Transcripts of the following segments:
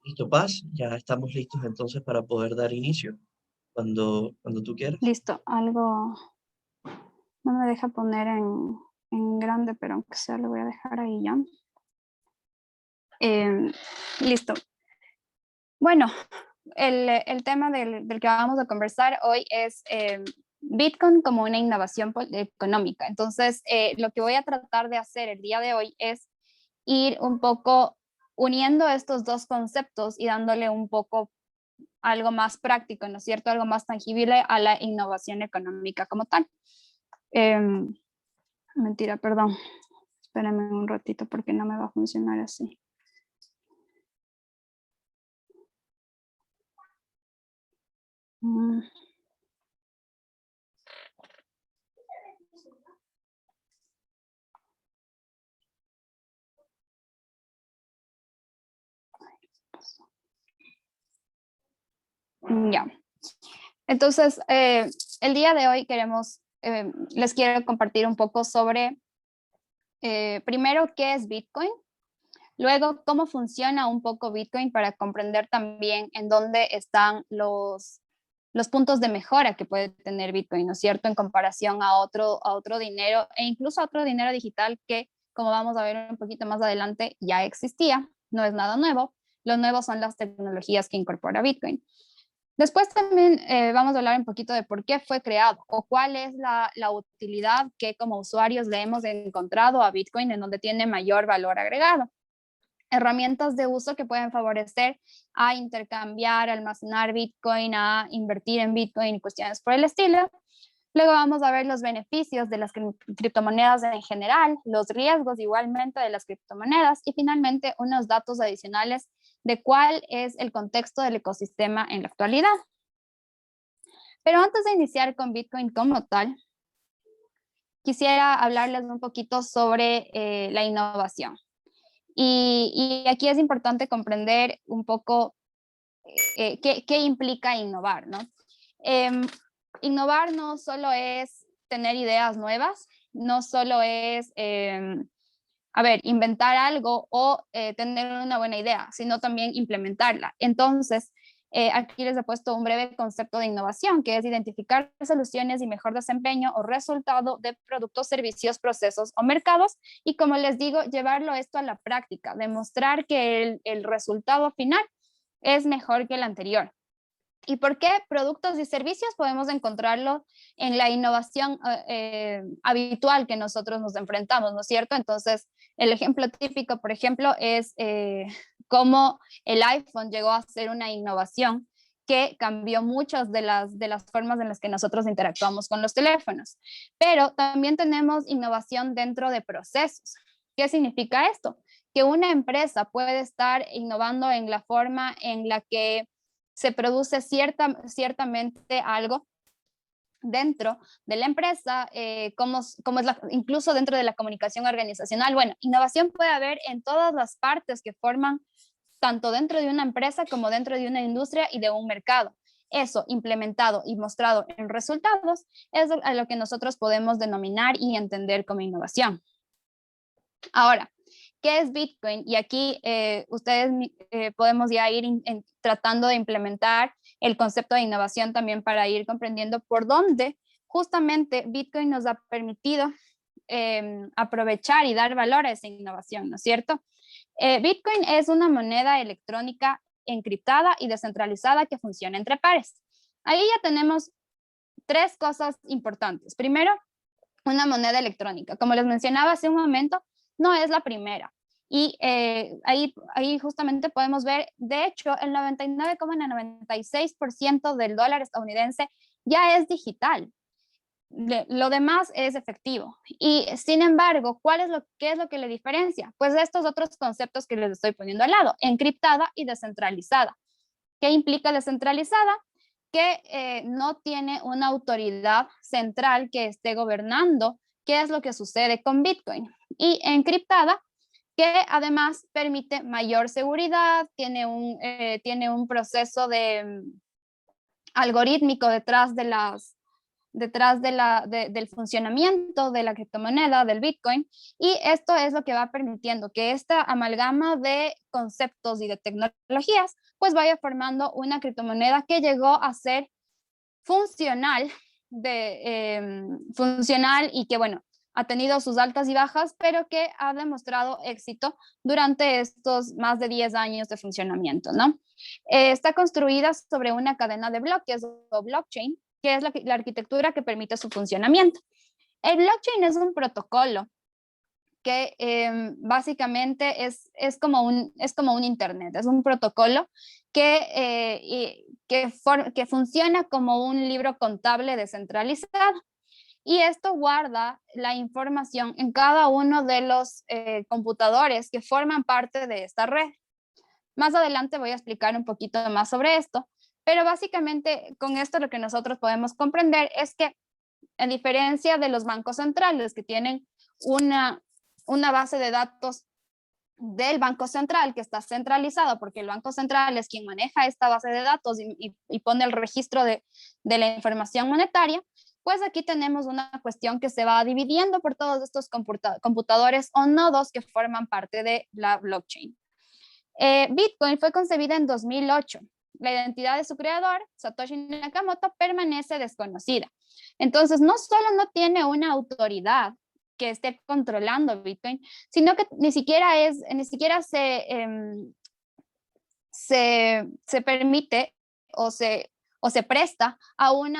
Listo, Paz, ya estamos listos entonces para poder dar inicio cuando tú quieras. Listo, algo no me deja poner en grande, pero aunque sea lo voy a dejar ahí ya. Listo. Bueno, el tema del que vamos a conversar hoy es Bitcoin como una innovación económica. Entonces, lo que voy a tratar de hacer el día de hoy es ir un poco uniendo estos dos conceptos y dándole un poco algo más práctico, ¿no es cierto? Algo más tangible a la innovación económica como tal. Em, Mentira, perdón. Espérame un ratito porque no me va a funcionar así. Mm, Ya. Entonces, el día de hoy les quiero compartir un poco sobre, primero, qué es Bitcoin, luego, cómo funciona un poco Bitcoin para comprender también en dónde están los puntos de mejora que puede tener Bitcoin, ¿no es cierto?, en comparación a otro dinero e incluso a otro dinero digital que, como vamos a ver un poquito más adelante, ya existía, no es nada nuevo. Lo nuevo son las tecnologías que incorpora Bitcoin. Después también vamos a hablar un poquito de por qué fue creado o cuál es la utilidad que como usuarios le hemos encontrado a Bitcoin en donde tiene mayor valor agregado. Herramientas de uso que pueden favorecer a intercambiar, almacenar Bitcoin, a invertir en Bitcoin y cuestiones por el estilo. Luego vamos a ver los beneficios de las criptomonedas en general, los riesgos igualmente de las criptomonedas y finalmente unos datos adicionales de cuál es el contexto del ecosistema en la actualidad. Pero antes de iniciar con Bitcoin como tal, quisiera hablarles un poquito sobre la innovación. Y aquí es importante comprender un poco qué implica innovar, ¿no? Em, Innovar no solo es tener ideas nuevas, no solo es, inventar algo o tener una buena idea, sino también implementarla. Entonces, aquí les he puesto un breve concepto de innovación, que es identificar soluciones y mejor desempeño o resultado de productos, servicios, procesos o mercados. Y como les digo, llevarlo esto a la práctica, demostrar que el resultado final es mejor que el anterior. ¿Y por qué productos y servicios podemos encontrarlo en la innovación habitual que nosotros nos enfrentamos, ¿no es cierto? Entonces, el ejemplo típico, por ejemplo, es cómo el iPhone llegó a ser una innovación que cambió muchas de las formas en las que nosotros interactuamos con los teléfonos. Pero también tenemos innovación dentro de procesos. ¿Qué significa esto? Que una empresa puede estar innovando en la forma en la que se produce ciertamente algo dentro de la empresa, incluso dentro de la comunicación organizacional. Bueno, innovación puede haber en todas las partes que forman tanto dentro de una empresa como dentro de una industria y de un mercado. Eso implementado y mostrado en resultados es a lo que nosotros podemos denominar y entender como innovación. Ahora, ¿qué es Bitcoin? Y aquí ustedes podemos ya ir tratando de implementar el concepto de innovación también para ir comprendiendo por dónde justamente Bitcoin nos ha permitido aprovechar y dar valor a esa innovación, ¿no es cierto? Bitcoin es una moneda electrónica encriptada y descentralizada que funciona entre pares. Ahí ya tenemos tres cosas importantes. Primero, una moneda electrónica. Como les mencionaba hace un momento, no es la primera. Y ahí justamente podemos ver, de hecho, el 99,96% del dólar estadounidense ya es digital. Lo demás es efectivo. Y sin embargo, ¿qué es lo que le diferencia? Pues estos otros conceptos que les estoy poniendo al lado, encriptada y descentralizada. ¿Qué implica descentralizada? Que no tiene una autoridad central que esté gobernando qué es lo que sucede con Bitcoin. Y encriptada, que además permite mayor seguridad, tiene un proceso de algorítmico detrás detrás del funcionamiento de la criptomoneda, del Bitcoin, y esto es lo que va permitiendo que esta amalgama de conceptos y de tecnologías pues vaya formando una criptomoneda que llegó a ser funcional, funcional y que, bueno, ha tenido sus altas y bajas, pero que ha demostrado éxito durante estos más de 10 años de funcionamiento, ¿no? Está construida sobre una cadena de bloques o blockchain, que es la arquitectura que permite su funcionamiento. El blockchain es un protocolo que básicamente es como un internet, es un protocolo que funciona como un libro contable descentralizado. Y esto guarda la información en cada uno de los computadores que forman parte de esta red. Más adelante voy a explicar un poquito más sobre esto, pero básicamente con esto lo que nosotros podemos comprender es que, en diferencia de los bancos centrales que tienen una base de datos del Banco Central que está centralizado, porque el Banco Central es quien maneja esta base de datos y pone el registro de la información monetaria, pues aquí tenemos una cuestión que se va dividiendo por todos estos computadores o nodos que forman parte de la blockchain. Bitcoin fue concebida en 2008. La identidad de su creador, Satoshi Nakamoto, permanece desconocida. Entonces, no solo no tiene una autoridad que esté controlando Bitcoin, sino que ni siquiera se permite o se presta a un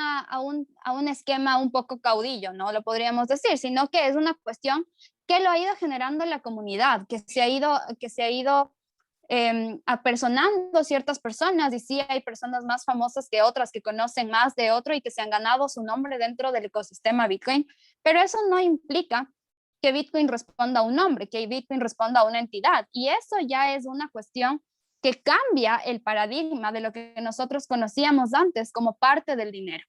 esquema un poco caudillo, ¿no? Lo podríamos decir, sino que es una cuestión que lo ha ido generando la comunidad, que se ha ido apersonando ciertas personas, y sí hay personas más famosas que otras que conocen más de otro y que se han ganado su nombre dentro del ecosistema Bitcoin, pero eso no implica que Bitcoin responda a un nombre, que Bitcoin responda a una entidad, y eso ya es una cuestión que cambia el paradigma de lo que nosotros conocíamos antes como parte del dinero.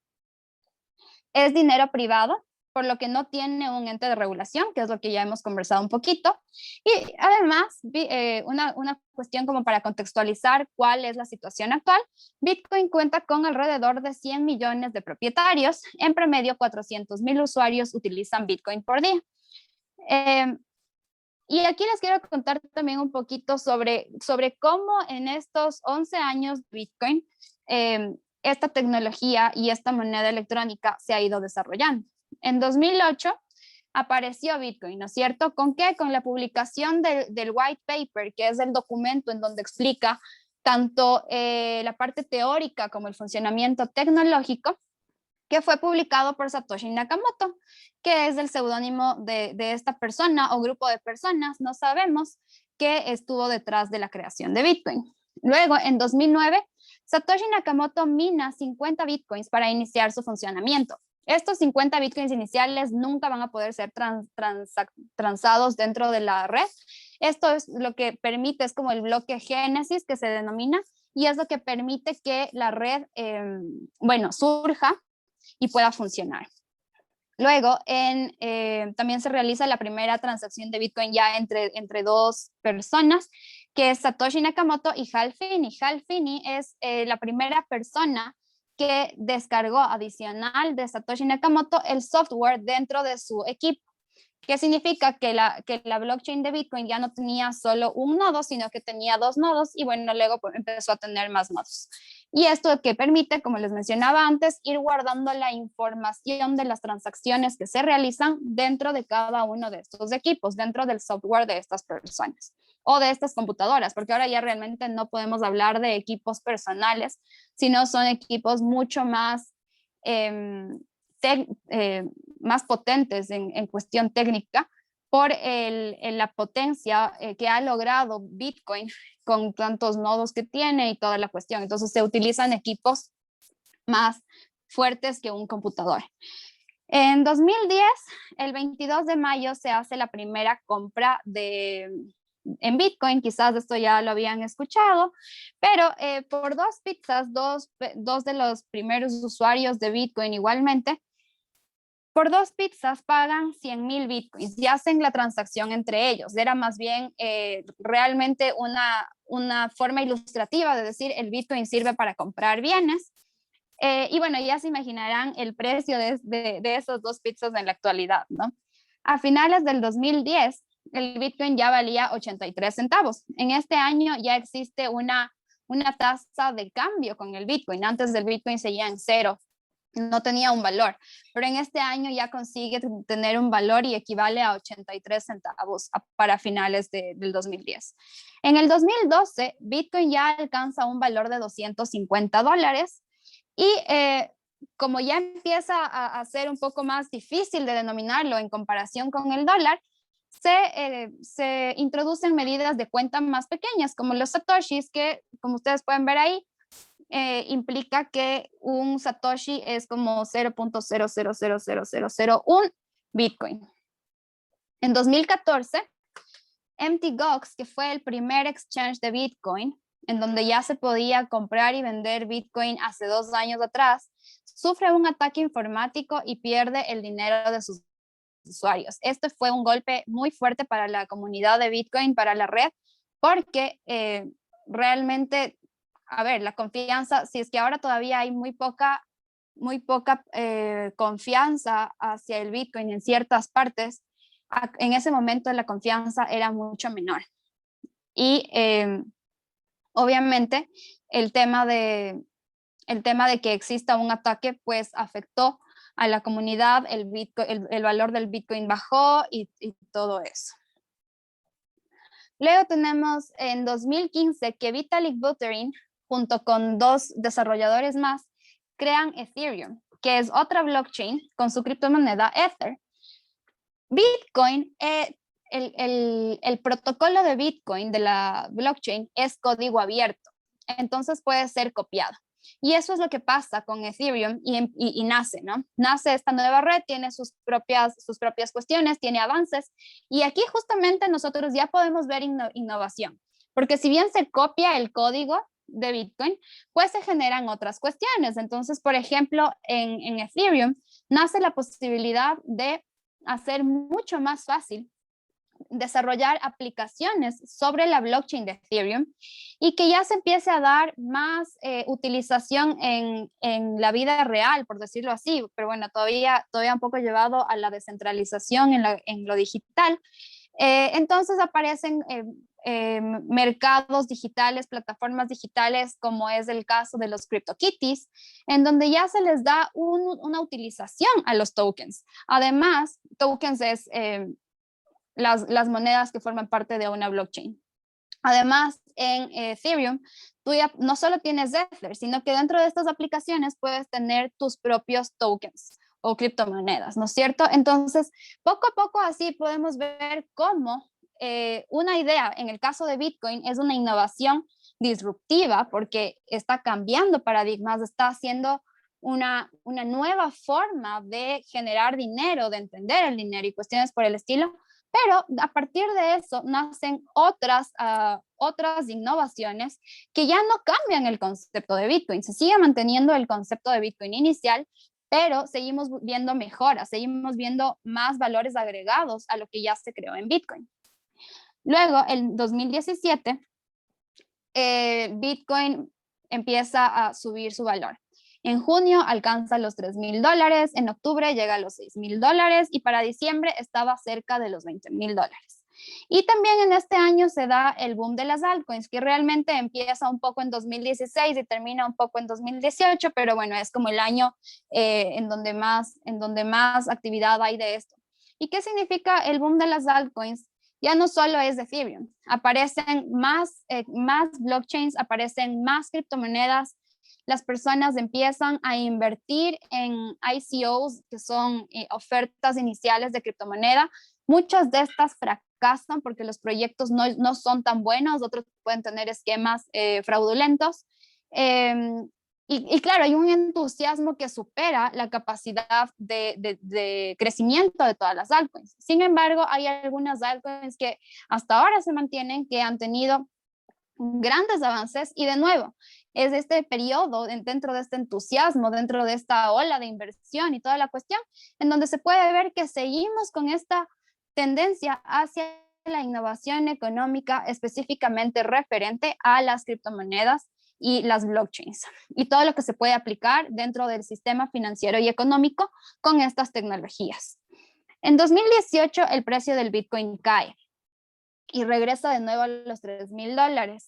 Es dinero privado, por lo que no tiene un ente de regulación, que es lo que ya hemos conversado un poquito. Y además, una cuestión como para contextualizar cuál es la situación actual, Bitcoin cuenta con alrededor de 100 millones de propietarios. En promedio, 400,000 usuarios utilizan Bitcoin por día. Y aquí les quiero contar también un poquito sobre cómo en estos 11 años de Bitcoin, esta tecnología y esta moneda electrónica se ha ido desarrollando. En 2008 apareció Bitcoin, ¿no es cierto? ¿Con qué? Con la publicación del white paper, que es el documento en donde explica tanto la parte teórica como el funcionamiento tecnológico, que fue publicado por Satoshi Nakamoto, que es el seudónimo de esta persona o grupo de personas, no sabemos, que estuvo detrás de la creación de Bitcoin. Luego, en 2009, Satoshi Nakamoto mina 50 Bitcoins para iniciar su funcionamiento. Estos 50 Bitcoins iniciales nunca van a poder ser transados dentro de la red. Esto es lo que permite, es como el bloque génesis que se denomina, y es lo que permite que la red, surja y pueda funcionar. Luego, también se realiza la primera transacción de Bitcoin ya entre dos personas, que es Satoshi Nakamoto y Hal Finney. Hal Finney es la primera persona que descargó adicional de Satoshi Nakamoto el software dentro de su equipo. ¿Qué significa? Que la blockchain de Bitcoin ya no tenía solo un nodo, sino que tenía dos nodos, y bueno, luego empezó a tener más nodos. Y esto que permite, como les mencionaba antes, ir guardando la información de las transacciones que se realizan dentro de cada uno de estos equipos, dentro del software de estas personas o de estas computadoras, porque ahora ya realmente no podemos hablar de equipos personales, sino son equipos mucho más más potentes en cuestión técnica por la potencia que ha logrado Bitcoin con tantos nodos que tiene y toda la cuestión. Entonces se utilizan equipos más fuertes que un computador. En 2010, el 22 de mayo, se hace la primera compra en Bitcoin. Quizás esto ya lo habían escuchado, pero por 2 pizzas, dos de los primeros usuarios de Bitcoin igualmente, por 2 pizzas pagan 100,000 Bitcoins y hacen la transacción entre ellos. Era más bien realmente una forma ilustrativa de decir el Bitcoin sirve para comprar bienes. Y bueno, ya se imaginarán el precio de esos dos pizzas en la actualidad, ¿no? A finales del 2010, el Bitcoin ya valía 83 centavos. En este año ya existe una tasa de cambio con el Bitcoin. Antes del Bitcoin seguía en cero, no tenía un valor, pero en este año ya consigue tener un valor y equivale a 83 centavos para finales del 2010. En el 2012, Bitcoin ya alcanza un valor de $250 y como ya empieza a ser un poco más difícil de denominarlo en comparación con el dólar, se introducen medidas de cuenta más pequeñas, como los satoshis, que como ustedes pueden ver ahí, implica que un satoshi es como 0.000001 Bitcoin. En 2014, Mt. Gox, que fue el primer exchange de Bitcoin, en donde ya se podía comprar y vender Bitcoin hace 2 años atrás, sufre un ataque informático y pierde el dinero de sus usuarios. Esto fue un golpe muy fuerte para la comunidad de Bitcoin, para la red, porque realmente, a ver, la confianza, si es que ahora todavía hay muy poca confianza hacia el Bitcoin en ciertas partes, en ese momento la confianza era mucho menor. Y obviamente el tema de que exista un ataque pues afectó a la comunidad, el valor del Bitcoin bajó y todo eso. Luego tenemos en 2015 que Vitalik Buterin, junto con 2 desarrolladores más, crean Ethereum, que es otra blockchain con su criptomoneda Ether. Bitcoin, el protocolo de Bitcoin, de la blockchain, es código abierto, entonces puede ser copiado. Y eso es lo que pasa con Ethereum y nace, ¿no? Nace esta nueva red, tiene sus propias cuestiones, tiene avances, y aquí justamente nosotros ya podemos ver innovación, porque si bien se copia el código de Bitcoin, pues se generan otras cuestiones. Entonces, por ejemplo, en Ethereum nace la posibilidad de hacer mucho más fácil desarrollar aplicaciones sobre la blockchain de Ethereum y que ya se empiece a dar más utilización en la vida real, por decirlo así, pero bueno, todavía un poco llevado a la descentralización en lo digital. Entonces aparecen mercados digitales, plataformas digitales, como es el caso de los CryptoKitties, en donde ya se les da una utilización a los tokens. Además, tokens es las monedas que forman parte de una blockchain. Además, en Ethereum, tú ya no solo tienes Ether, sino que dentro de estas aplicaciones puedes tener tus propios tokens o criptomonedas, ¿no es cierto? Entonces, poco a poco así podemos ver cómo una idea, en el caso de Bitcoin, es una innovación disruptiva porque está cambiando paradigmas, está haciendo una nueva forma de generar dinero, de entender el dinero y cuestiones por el estilo, pero a partir de eso nacen otras innovaciones que ya no cambian el concepto de Bitcoin. Se sigue manteniendo el concepto de Bitcoin inicial, pero seguimos viendo mejoras, seguimos viendo más valores agregados a lo que ya se creó en Bitcoin. Luego, en 2017, Bitcoin empieza a subir su valor. En junio alcanza los $3,000, en octubre llega a los $6,000 y para diciembre estaba cerca de los $20,000. Y también en este año se da el boom de las altcoins, que realmente empieza un poco en 2016 y termina un poco en 2018, pero bueno, es como el año en donde más actividad hay de esto. ¿Y qué significa el boom de las altcoins? Ya no solo es de Ethereum, aparecen más blockchains, aparecen más criptomonedas, las personas empiezan a invertir en ICOs, que son ofertas iniciales de criptomoneda. Muchas de estas fracasan porque los proyectos no son tan buenos, otros pueden tener esquemas fraudulentos. Y claro, hay un entusiasmo que supera la capacidad de crecimiento de todas las altcoins. Sin embargo, hay algunas altcoins que hasta ahora se mantienen, que han tenido grandes avances y de nuevo, es este periodo dentro de este entusiasmo, dentro de esta ola de inversión y toda la cuestión, en donde se puede ver que seguimos con esta tendencia hacia la innovación económica específicamente referente a las criptomonedas y las blockchains y todo lo que se puede aplicar dentro del sistema financiero y económico con estas tecnologías. En 2018 el precio del Bitcoin cae y regresa de nuevo a los $3,000.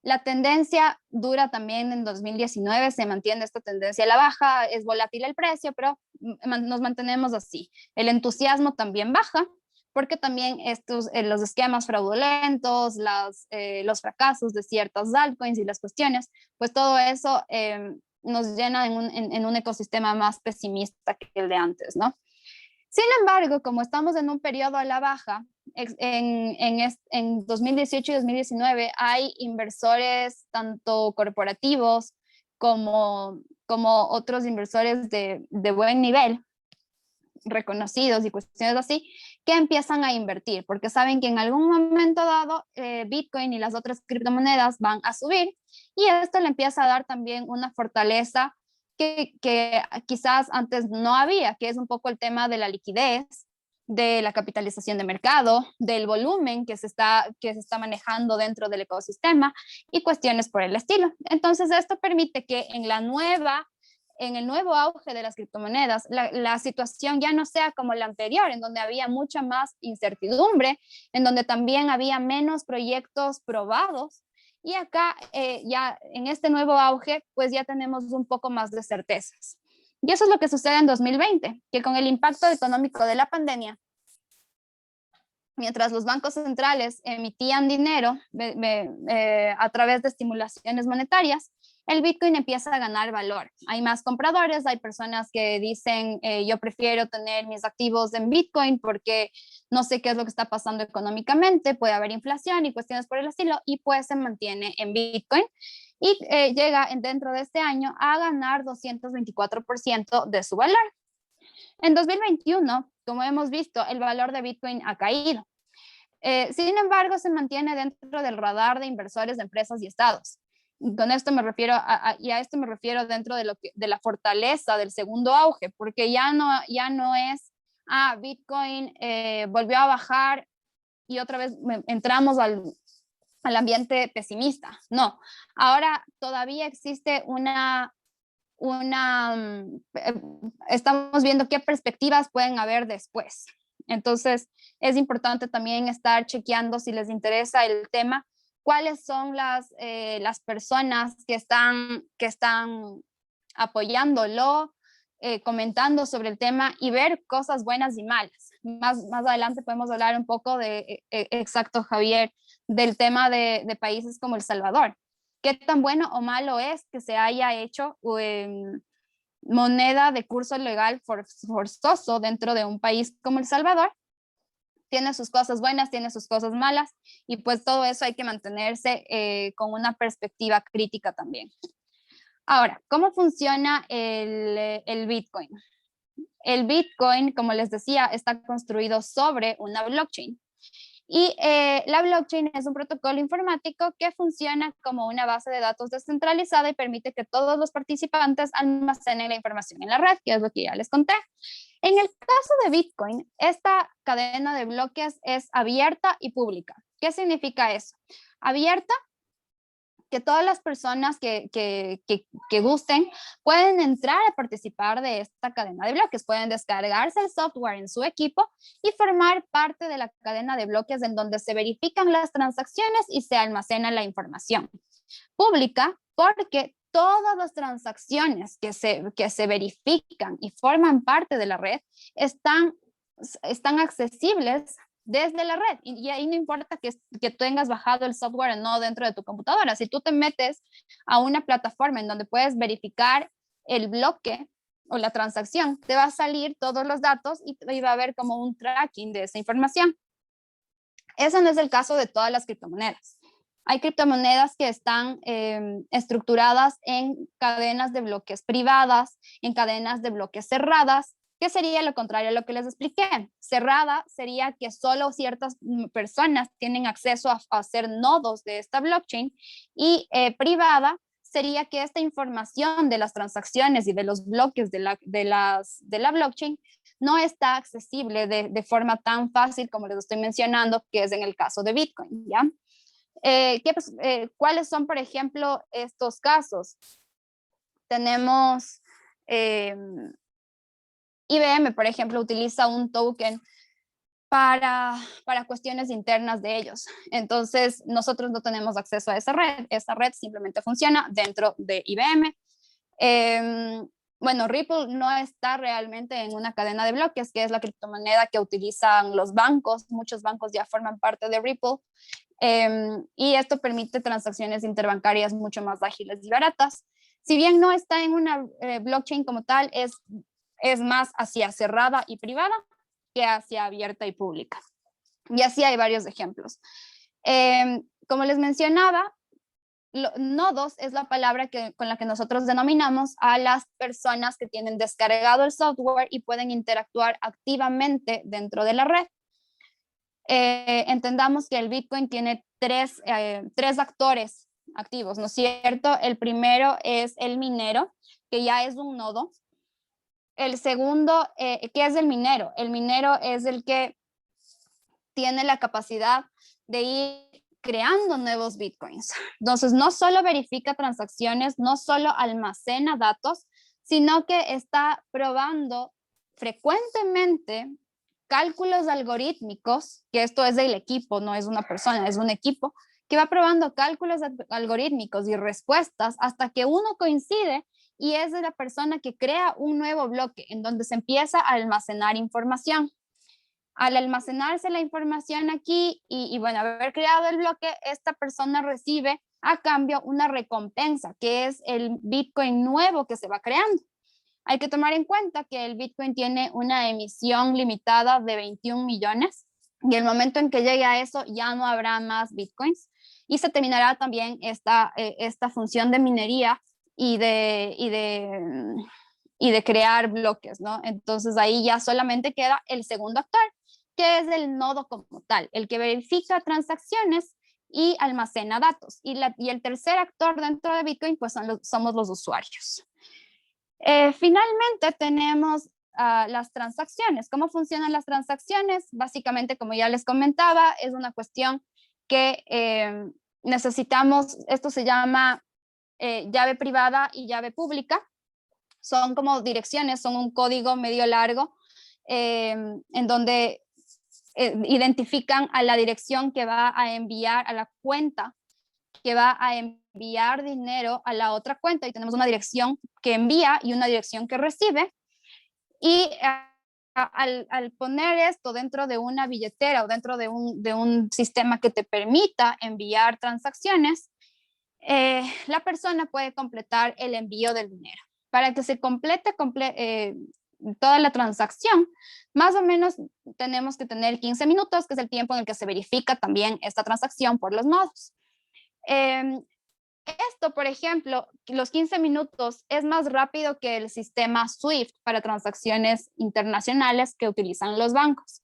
La tendencia dura también en 2019, se mantiene esta tendencia a la baja, es volátil el precio, pero nos mantenemos así. El entusiasmo también baja, porque también los esquemas fraudulentos, los fracasos de ciertas altcoins y las cuestiones, pues todo eso nos llena en un ecosistema más pesimista que el de antes, ¿no? Sin embargo, como estamos en un periodo a la baja, en 2018 y 2019 hay inversores tanto corporativos como otros inversores de buen nivel, reconocidos y cuestiones así, que empiezan a invertir porque saben que en algún momento dado Bitcoin y las otras criptomonedas van a subir, y esto le empieza a dar también una fortaleza que quizás antes no había, que es un poco el tema de la liquidez, de la capitalización de mercado, del volumen que se está manejando dentro del ecosistema y cuestiones por el estilo. Entonces esto permite que en el nuevo auge de las criptomonedas, la situación ya no sea como la anterior, en donde había mucha más incertidumbre, en donde también había menos proyectos probados. Y acá, ya en este nuevo auge, pues ya tenemos un poco más de certezas. Y eso es lo que sucede en 2020, que con el impacto económico de la pandemia, mientras los bancos centrales emitían dinero a través de estimulaciones monetarias, el Bitcoin empieza a ganar valor. Hay más compradores, hay personas que dicen, yo prefiero tener mis activos en Bitcoin porque no sé qué es lo que está pasando económicamente, puede haber inflación y cuestiones por el estilo, y pues se mantiene en Bitcoin. Y llega dentro de este año a ganar 224% de su valor. En 2021, como hemos visto, el valor de Bitcoin ha caído. Sin embargo, se mantiene dentro del radar de inversores de empresas y estados. Con esto me refiero y a esto me refiero dentro de la fortaleza del segundo auge, porque ya no es, Bitcoin volvió a bajar y otra vez entramos al ambiente pesimista. No, ahora todavía existe estamos viendo qué perspectivas pueden haber después. Entonces, es importante también estar chequeando, si les interesa el tema, cuáles son las personas que están apoyándolo, comentando sobre el tema y ver cosas buenas y malas. Más adelante podemos hablar un poco exacto, Javier, del tema de países como El Salvador. ¿Qué tan bueno o malo es que se haya hecho moneda de curso legal forzoso dentro de un país como El Salvador? Tiene sus cosas buenas, tiene sus cosas malas, y pues todo eso hay que mantenerse con una perspectiva crítica también. Ahora, ¿cómo funciona el Bitcoin? El Bitcoin, como les decía, está construido sobre una blockchain. Y la blockchain es un protocolo informático que funciona como una base de datos descentralizada y permite que todos los participantes almacenen la información en la red, que es lo que ya les conté. En el caso de Bitcoin, esta cadena de bloques es abierta y pública. ¿Qué significa eso? Abierta, que todas las personas que gusten pueden entrar a participar de esta cadena de bloques, pueden descargarse el software en su equipo y formar parte de la cadena de bloques en donde se verifican las transacciones y se almacena la información. Pública, porque todas las transacciones que se verifican y forman parte de la red están accesibles desde la red, y ahí no importa que tengas bajado el software o no dentro de tu computadora. Si tú te metes a una plataforma en donde puedes verificar el bloque o la transacción, te va a salir todos los datos y va a haber como un tracking de esa información. Ese no es el caso de todas las criptomonedas. Hay criptomonedas que están estructuradas en cadenas de bloques privadas, en cadenas de bloques cerradas. ¿Qué sería lo contrario a lo que les expliqué? Cerrada sería que solo ciertas personas tienen acceso a hacer nodos de esta blockchain, y privada sería que esta información de las transacciones y de los bloques de la blockchain no está accesible de forma tan fácil como les estoy mencionando, que es en el caso de Bitcoin, ¿ya? ¿Cuáles son, por ejemplo, estos casos? Tenemos IBM, por ejemplo, utiliza un token para cuestiones internas de ellos. Entonces, nosotros no tenemos acceso a esa red. Esa red simplemente funciona dentro de IBM. Bueno, Ripple no está realmente en una cadena de bloques, que es la criptomoneda que utilizan los bancos. Muchos bancos ya forman parte de Ripple. Y esto permite transacciones interbancarias mucho más ágiles y baratas. Si bien no está en una blockchain como tal, es más hacia cerrada y privada que hacia abierta y pública. Y así hay varios ejemplos. Como les mencionaba, nodos es la palabra con la que nosotros denominamos a las personas que tienen descargado el software y pueden interactuar activamente dentro de la red. Entendamos que el Bitcoin tiene tres actores activos, ¿no es cierto? El primero es el minero, que ya es un nodo. El segundo, ¿qué es el minero? El minero es el que tiene la capacidad de ir creando nuevos Bitcoins. Entonces, no solo verifica transacciones, no solo almacena datos, sino que está probando frecuentemente cálculos algorítmicos, que esto es del equipo, no es una persona, es un equipo, que va probando cálculos algorítmicos y respuestas hasta que uno coincide y es de la persona que crea un nuevo bloque en donde se empieza a almacenar información. Al almacenarse la información aquí y bueno, haber creado el bloque, esta persona recibe a cambio una recompensa, que es el Bitcoin nuevo que se va creando. Hay que tomar en cuenta que el Bitcoin tiene una emisión limitada de 21 millones y el momento en que llegue a eso ya no habrá más Bitcoins y se terminará también esta función de minería y de crear bloques, ¿no? Entonces ahí ya solamente queda el segundo actor, que es el nodo como tal, el que verifica transacciones y almacena datos. Y el tercer actor dentro de Bitcoin, pues somos los usuarios. Finalmente tenemos las transacciones. ¿Cómo funcionan las transacciones? Básicamente, como ya les comentaba, es una cuestión que necesitamos, esto se llama llave privada y llave pública. Son como direcciones, son un código medio largo en donde identifican a la dirección que va a enviar a la cuenta que va a enviar dinero a la otra cuenta y tenemos una dirección que envía y una dirección que recibe y al poner esto dentro de una billetera o dentro de un sistema que te permita enviar transacciones, la persona puede completar el envío del dinero. Para que se complete toda la transacción, más o menos tenemos que tener 15 minutos, que es el tiempo en el que se verifica también esta transacción por los nodos. Esto, por ejemplo, los 15 minutos es más rápido que el sistema SWIFT para transacciones internacionales que utilizan los bancos.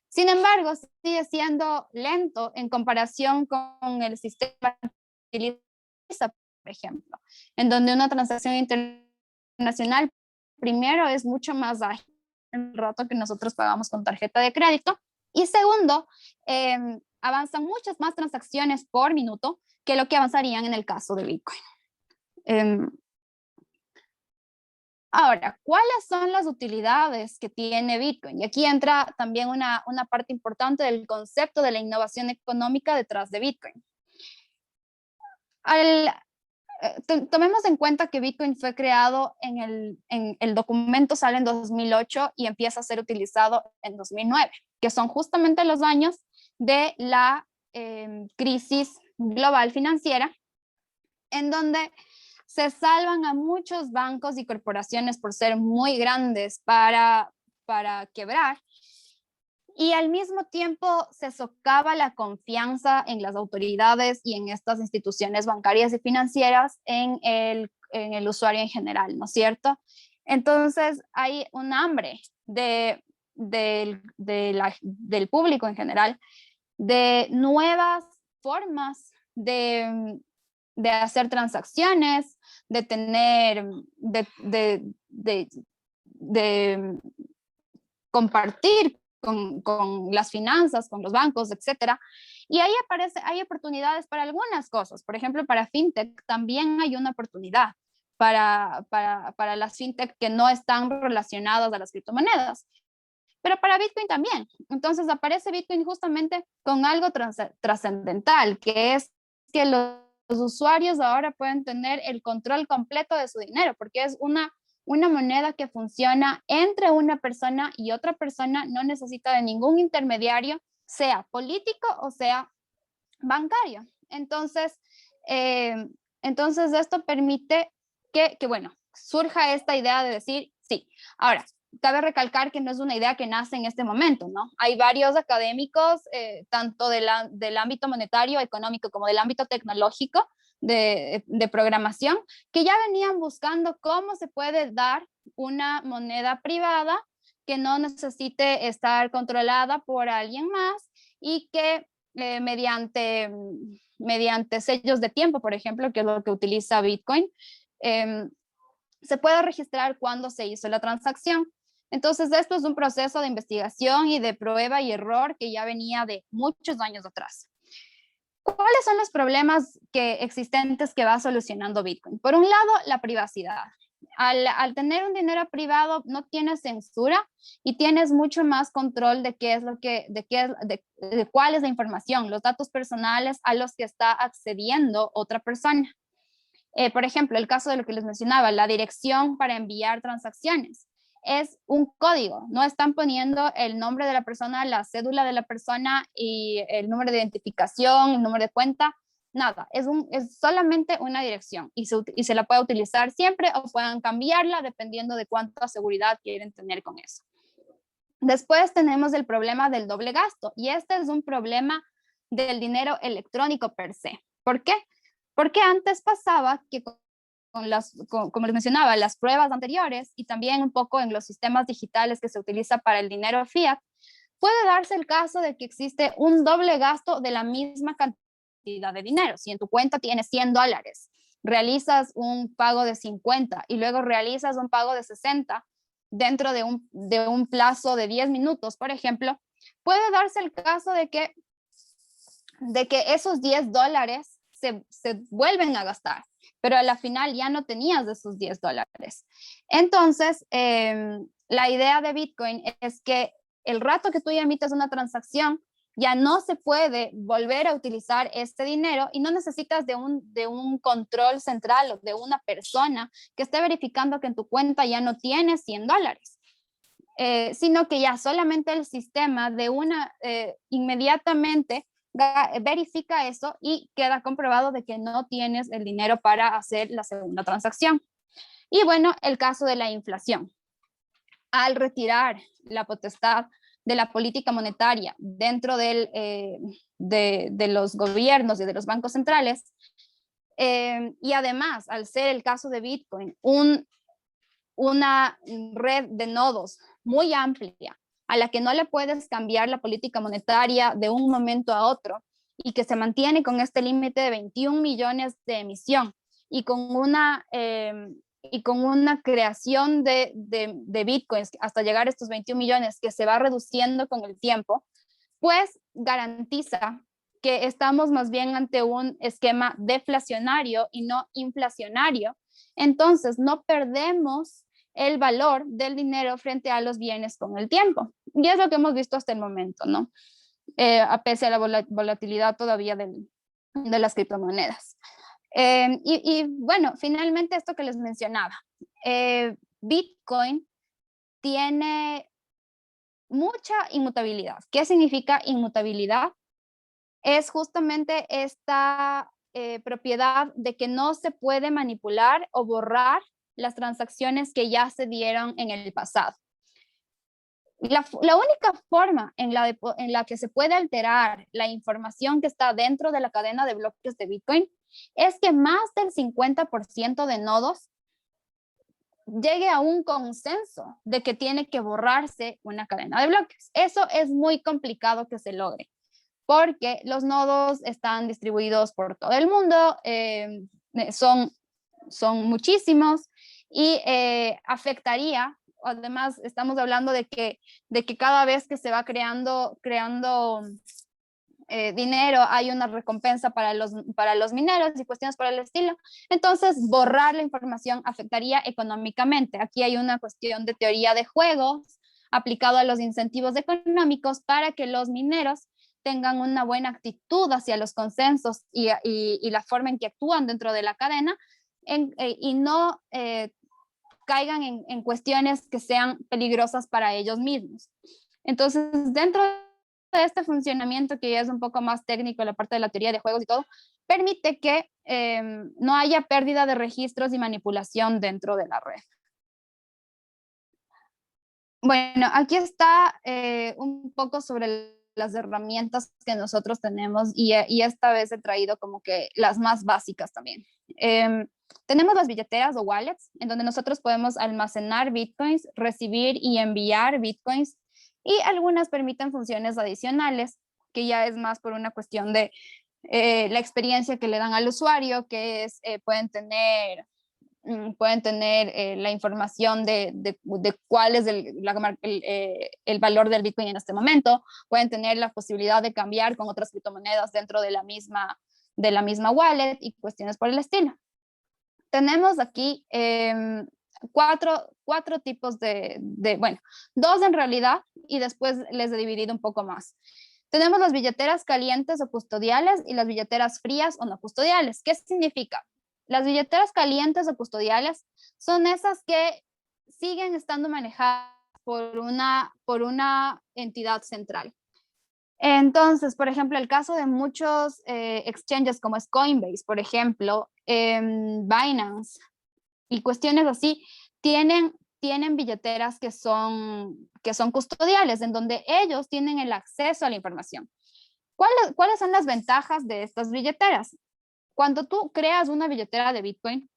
Sin embargo, sigue siendo lento en comparación con el sistema que utiliza, por ejemplo, en donde una transacción internacional primero es mucho más ágil en el rato que nosotros pagamos con tarjeta de crédito y segundo, avanzan muchas más transacciones por minuto que lo que avanzarían en el caso de Bitcoin. Ahora, ¿cuáles son las utilidades que tiene Bitcoin? Y aquí entra también una parte importante del concepto de la innovación económica detrás de Bitcoin. Tomemos en cuenta que Bitcoin fue creado en el documento sale en 2008 y empieza a ser utilizado en 2009, que son justamente los años de la crisis global financiera, en donde se salvan a muchos bancos y corporaciones por ser muy grandes para quebrar, y al mismo tiempo se socava la confianza en las autoridades y en estas instituciones bancarias y financieras en el usuario en general, ¿no es cierto? Entonces hay un hambre del público en general de nuevas formas de hacer transacciones, de tener, de compartir con las finanzas, con los bancos, etcétera. Y ahí hay oportunidades para algunas cosas. Por ejemplo, para fintech también hay una oportunidad para las fintech que no están relacionadas a las criptomonedas. Pero para Bitcoin también. Entonces aparece Bitcoin justamente con algo trascendental, que es que los usuarios ahora pueden tener el control completo de su dinero, porque es una moneda que funciona entre una persona y otra persona, no necesita de ningún intermediario, sea político o sea bancario. Entonces, esto permite que, bueno, surja esta idea de decir, sí. Ahora, cabe recalcar que no es una idea que nace en este momento, ¿no? Hay varios académicos, tanto del ámbito monetario, económico, como del ámbito tecnológico, de programación, que ya venían buscando cómo se puede dar una moneda privada que no necesite estar controlada por alguien más y que mediante sellos de tiempo, por ejemplo, que es lo que utiliza Bitcoin, se puede registrar cuándo se hizo la transacción. Entonces, esto es un proceso de investigación y de prueba y error que ya venía de muchos años atrás. ¿Cuáles son los problemas existentes que va solucionando Bitcoin? Por un lado, la privacidad. Al tener un dinero privado no tienes censura y tienes mucho más control de cuál es la información, los datos personales a los que está accediendo otra persona. Por ejemplo, el caso de lo que les mencionaba, la dirección para enviar transacciones es un código, no están poniendo el nombre de la persona, la cédula de la persona y el número de identificación, el número de cuenta, nada, es solamente una dirección y se la puede utilizar siempre o puedan cambiarla dependiendo de cuánta seguridad quieren tener con eso. Después tenemos el problema del doble gasto y este es un problema del dinero electrónico per se. ¿Por qué? Porque antes pasaba que como les mencionaba, las pruebas anteriores y también un poco en los sistemas digitales que se utiliza para el dinero fiat, puede darse el caso de que existe un doble gasto de la misma cantidad de dinero. Si en tu cuenta tienes $100, realizas un pago de 50 y luego realizas un pago de 60 dentro de un plazo de 10 minutos, por ejemplo, puede darse el caso de que esos $10 se vuelven a gastar, pero a la final ya no tenías de esos $10. Entonces, la idea de Bitcoin es que el rato que tú ya emites una transacción, ya no se puede volver a utilizar este dinero y no necesitas de un control central o de una persona que esté verificando que en tu cuenta ya no tienes $100. Sino que ya solamente el sistema inmediatamente verifica eso y queda comprobado de que no tienes el dinero para hacer la segunda transacción. Y bueno, el caso de la inflación. Al retirar la potestad de la política monetaria dentro de los gobiernos y de los bancos centrales, y además, al ser el caso de Bitcoin, una red de nodos muy amplia, a la que no le puedes cambiar la política monetaria de un momento a otro y que se mantiene con este límite de 21 millones de emisión y con una creación de bitcoins hasta llegar a estos 21 millones que se va reduciendo con el tiempo, pues garantiza que estamos más bien ante un esquema deflacionario y no inflacionario. Entonces, no perdemos el valor del dinero frente a los bienes con el tiempo. Y es lo que hemos visto hasta el momento, ¿no? A pesar de la volatilidad todavía de las criptomonedas. Y bueno, finalmente esto que les mencionaba. Bitcoin tiene mucha inmutabilidad. ¿Qué significa inmutabilidad? Es justamente esta propiedad de que no se puede manipular o borrar las transacciones que ya se dieron en el pasado. La única forma en la que se puede alterar la información que está dentro de la cadena de bloques de Bitcoin es que más del 50% de nodos llegue a un consenso de que tiene que borrarse una cadena de bloques. Eso es muy complicado que se logre, porque los nodos están distribuidos por todo el mundo, son muchísimos y afectaría además estamos hablando de que cada vez que se va creando dinero, hay una recompensa para los mineros y cuestiones por el estilo. Entonces, borrar la información afectaría económicamente. Aquí hay una cuestión de teoría de juegos aplicado a los incentivos económicos para que los mineros tengan una buena actitud hacia los consensos y la forma en que actúan dentro de la cadena y no caigan en cuestiones que sean peligrosas para ellos mismos. Entonces, dentro de este funcionamiento, que ya es un poco más técnico, la parte de la teoría de juegos y todo, permite que no haya pérdida de registros y manipulación dentro de la red. Bueno, aquí está un poco sobre las herramientas que nosotros tenemos y esta vez he traído como que las más básicas también. Tenemos las billeteras o wallets, en donde nosotros podemos almacenar bitcoins, recibir y enviar bitcoins, y algunas permiten funciones adicionales, que ya es más por una cuestión de la experiencia que le dan al usuario, que es, pueden tener la información de cuál es el valor del Bitcoin en este momento, pueden tener la posibilidad de cambiar con otras criptomonedas dentro de la misma wallet y cuestiones por el estilo. Tenemos aquí cuatro tipos bueno, dos en realidad, y después les he dividido un poco más. Tenemos las billeteras calientes o custodiales y las billeteras frías o no custodiales. ¿Qué significa? Las billeteras calientes o custodiales son esas que siguen estando manejadas por una entidad central. Entonces, por ejemplo, el caso de muchos exchanges como es Coinbase, por ejemplo, Binance y cuestiones así, tienen billeteras que son custodiales, en donde ellos tienen el acceso a la información. ¿Cuáles son las ventajas de estas billeteras? Cuando tú creas una billetera de Bitcoin,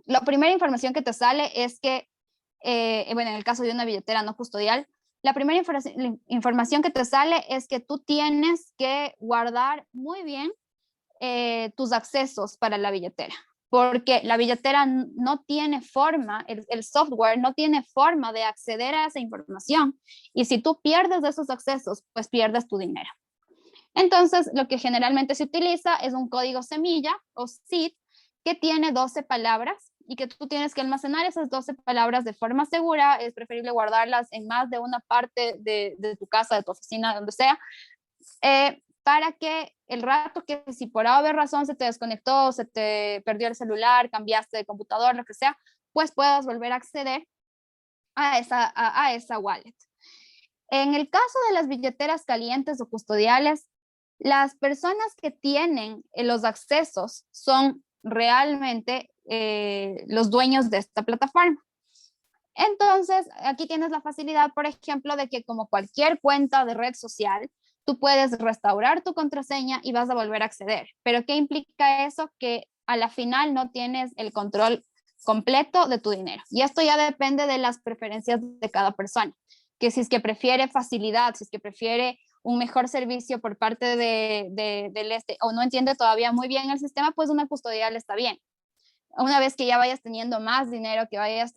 la primera información que te sale es que, bueno, en el caso de una billetera no custodial, la primera información que te sale es que tú tienes que guardar muy bien tus accesos para la billetera, porque la billetera no tiene forma, el software no tiene forma de acceder a esa información, y si tú pierdes esos accesos, pues pierdes tu dinero. Entonces, lo que generalmente se utiliza es un código semilla o seed que tiene 12 palabras y que tú tienes que almacenar esas 12 palabras de forma segura. Es preferible guardarlas en más de una parte de tu casa, de tu oficina, de donde sea, para que el rato que si por haber razón se te desconectó, se te perdió el celular, cambiaste de computador, lo que sea, pues puedas volver a acceder a esa wallet. En el caso de las billeteras calientes o custodiales, las personas que tienen los accesos son realmente los dueños de esta plataforma. Entonces, aquí tienes la facilidad, por ejemplo, de que como cualquier cuenta de red social, tú puedes restaurar tu contraseña y vas a volver a acceder. ¿Pero qué implica eso? Que a la final no tienes el control completo de tu dinero. Y esto ya depende de las preferencias de cada persona. Que si es que prefiere facilidad, si es que prefiere un mejor servicio por parte del o no entiende todavía muy bien el sistema, pues una custodial está bien. Una vez que ya vayas teniendo más dinero, que vayas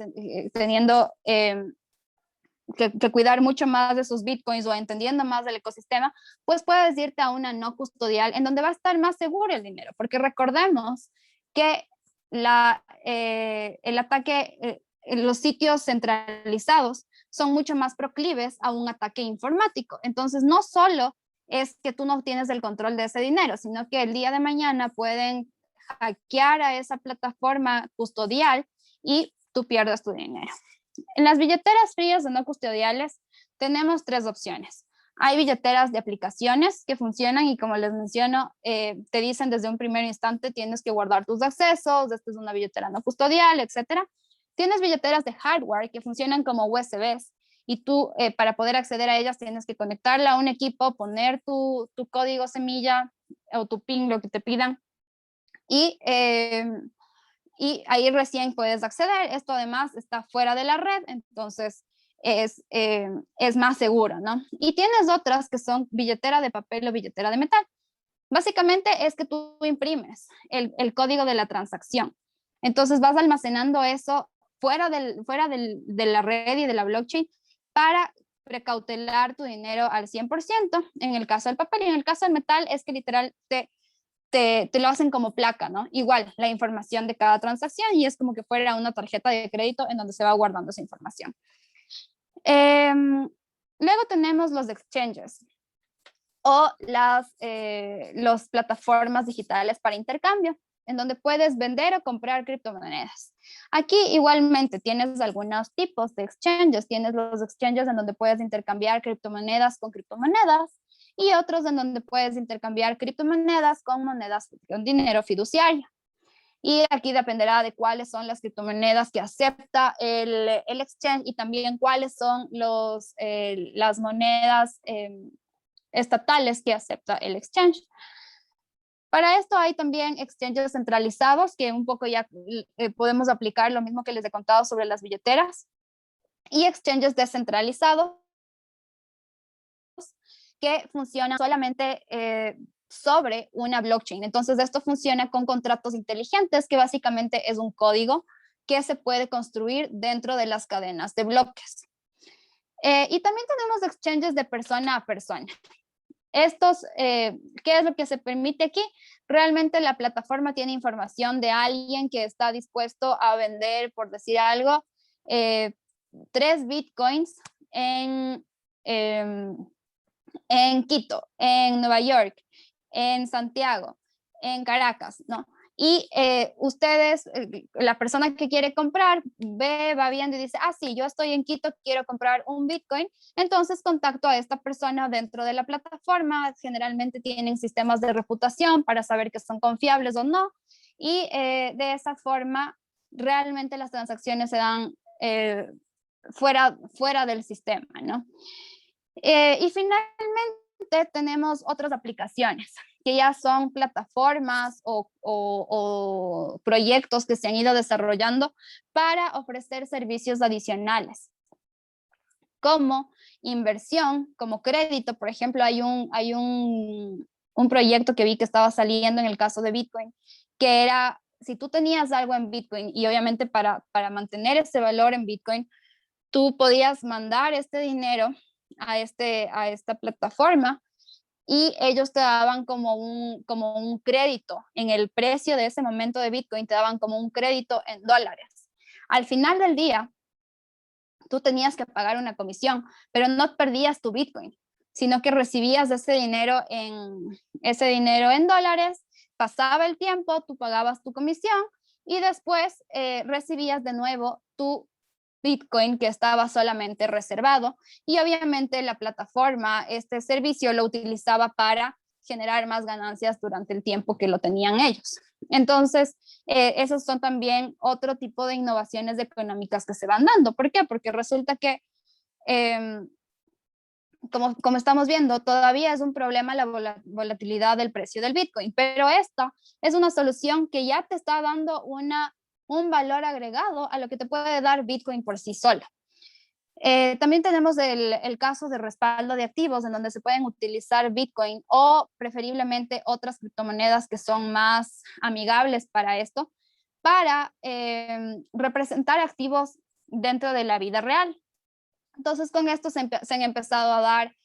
teniendo que cuidar mucho más de sus bitcoins o entendiendo más del ecosistema, pues puedes irte a una no custodial en donde va a estar más seguro el dinero, porque recordemos que el ataque, los sitios centralizados son mucho más proclives a un ataque informático. Entonces, no solo es que tú no tienes el control de ese dinero, sino que el día de mañana pueden hackear a esa plataforma custodial y tú pierdes tu dinero. En las billeteras frías o no custodiales tenemos tres opciones. Hay billeteras de aplicaciones que funcionan y, como les menciono, te dicen desde un primer instante tienes que guardar tus accesos, esta es una billetera no custodial, etc. Tienes billeteras de hardware que funcionan como USBs y tú para poder acceder a ellas tienes que conectarla a un equipo, poner tu código semilla o tu PIN, lo que te pidan, y ahí recién puedes acceder. Esto además está fuera de la red, entonces es más seguro, ¿no? Y tienes otras que son billetera de papel o billetera de metal. Básicamente es que tú imprimes el código de la transacción. Entonces vas almacenando eso de la red y de la blockchain para precautelar tu dinero al 100%, en el caso del papel, y en el caso del metal es que literal te lo hacen como placa, ¿no? Igual, la información de cada transacción y es como que fuera una tarjeta de crédito en donde se va guardando esa información. Luego tenemos los exchanges o las plataformas digitales para intercambio, en donde puedes vender o comprar criptomonedas. Aquí igualmente tienes algunos tipos de exchanges. Tienes los exchanges en donde puedes intercambiar criptomonedas con criptomonedas y otros en donde puedes intercambiar criptomonedas con monedas, con dinero fiduciario. Y aquí dependerá de cuáles son las criptomonedas que acepta el exchange y también cuáles son las monedas estatales que acepta el exchange. Para esto hay también exchanges centralizados que un poco ya podemos aplicar lo mismo que les he contado sobre las billeteras, y exchanges descentralizados que funcionan solamente sobre una blockchain. Entonces esto funciona con contratos inteligentes, que básicamente es un código que se puede construir dentro de las cadenas de bloques. Y también tenemos exchanges de persona a persona. Estos, ¿qué es lo que se permite aquí? Realmente la plataforma tiene información de alguien que está dispuesto a vender, por decir algo, 3 bitcoins en Quito, en Nueva York, en Santiago, en Caracas, ¿no? Y ustedes, la persona que quiere comprar, va viendo y dice, ah, sí, yo estoy en Quito, quiero comprar un Bitcoin. Entonces contacto a esta persona dentro de la plataforma. Generalmente tienen sistemas de reputación para saber que son confiables o no. Y de esa forma, realmente las transacciones se dan fuera del sistema, ¿no? Y finalmente tenemos otras aplicaciones que ya son plataformas o proyectos que se han ido desarrollando para ofrecer servicios adicionales, como inversión, como crédito. Por ejemplo, hay un proyecto que vi que estaba saliendo en el caso de Bitcoin, que era, si tú tenías algo en Bitcoin y obviamente para mantener ese valor en Bitcoin, tú podías mandar este dinero a esta plataforma y ellos te daban como un crédito en el precio de ese momento de Bitcoin, te daban como un crédito en dólares. Al final del día, tú tenías que pagar una comisión, pero no perdías tu Bitcoin, sino que recibías ese dinero en dólares, pasaba el tiempo, tú pagabas tu comisión y después recibías de nuevo tu Bitcoin que estaba solamente reservado, y obviamente la plataforma, este servicio lo utilizaba para generar más ganancias durante el tiempo que lo tenían ellos. Entonces, esos son también otro tipo de innovaciones económicas que se van dando. ¿Por qué? Porque resulta que, como estamos viendo, todavía es un problema la volatilidad del precio del Bitcoin, pero esta es una solución que ya te está dando un valor agregado a lo que te puede dar Bitcoin por sí solo. También tenemos el caso de respaldo de activos, en donde se pueden utilizar Bitcoin o preferiblemente otras criptomonedas que son más amigables para esto, para representar activos dentro de la vida real. Entonces, con esto se han empezado a dar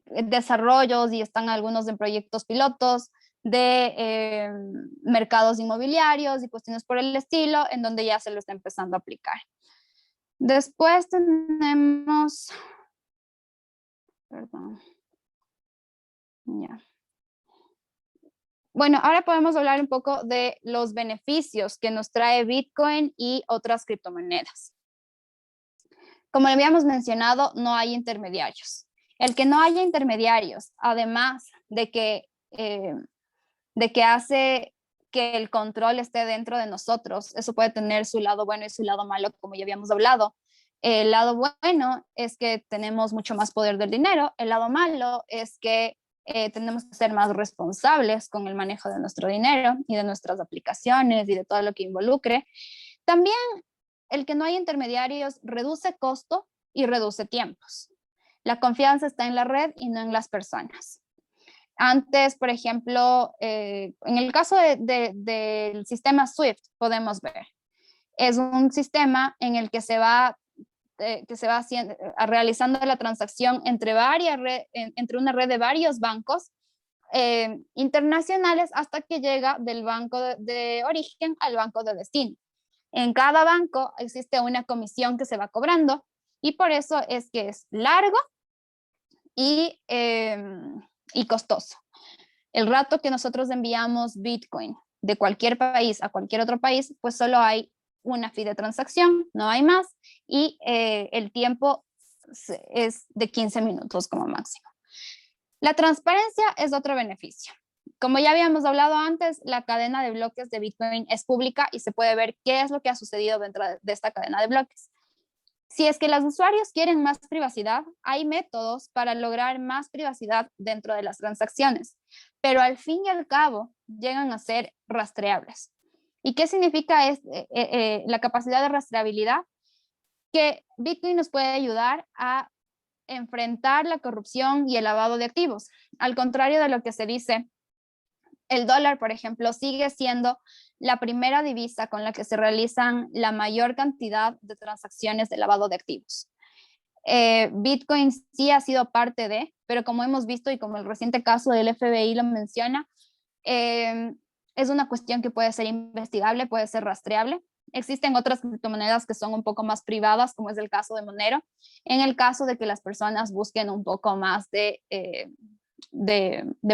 desarrollos y están algunos en proyectos pilotos de mercados inmobiliarios y cuestiones por el estilo, en donde ya se lo está empezando a aplicar. Después tenemos, perdón, ya. Bueno, ahora podemos hablar un poco de los beneficios que nos trae Bitcoin y otras criptomonedas. Como habíamos mencionado, no hay intermediarios. El que no haya intermediarios, además de que hace que el control esté dentro de nosotros, eso puede tener su lado bueno y su lado malo, como ya habíamos hablado. El lado bueno es que tenemos mucho más poder del dinero. El lado malo es que tenemos que ser más responsables con el manejo de nuestro dinero y de nuestras aplicaciones y de todo lo que involucre. También el que no hay intermediarios reduce costo y reduce tiempos. La confianza está en la red y no en las personas. Antes, por ejemplo, en el caso del sistema SWIFT, podemos ver, es un sistema en el que se va realizando la transacción entre una red de varios bancos internacionales hasta que llega del banco de origen al banco de destino. En cada banco existe una comisión que se va cobrando y por eso es que es largo y costoso. El rato que nosotros enviamos Bitcoin de cualquier país a cualquier otro país, pues solo hay una fee de transacción, no hay más, y el tiempo es de 15 minutos como máximo. La transparencia es otro beneficio. Como ya habíamos hablado antes, la cadena de bloques de Bitcoin es pública y se puede ver qué es lo que ha sucedido dentro de esta cadena de bloques. Si es que los usuarios quieren más privacidad, hay métodos para lograr más privacidad dentro de las transacciones, pero al fin y al cabo llegan a ser rastreables. ¿Y qué significa la capacidad de rastreabilidad? Que Bitcoin nos puede ayudar a enfrentar la corrupción y el lavado de activos. Al contrario de lo que se dice, el dólar, por ejemplo, sigue siendo la primera divisa con la que se realizan la mayor cantidad de transacciones de lavado de activos. Bitcoin sí ha sido parte de, pero como hemos visto y como el reciente caso del FBI lo menciona, es una cuestión que puede ser investigable, puede ser rastreable. Existen otras criptomonedas que son un poco más privadas, como es el caso de Monero, en el caso de que las personas busquen un poco más de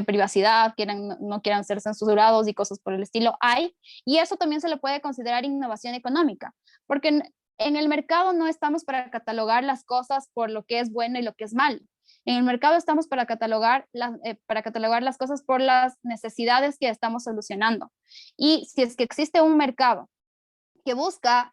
privacidad, no quieran ser censurados y cosas por el estilo, hay. Y eso también se le puede considerar innovación económica, porque en el mercado no estamos para catalogar las cosas por lo que es bueno y lo que es malo. En el mercado estamos para catalogar las cosas por las necesidades que estamos solucionando. Y si es que existe un mercado que busca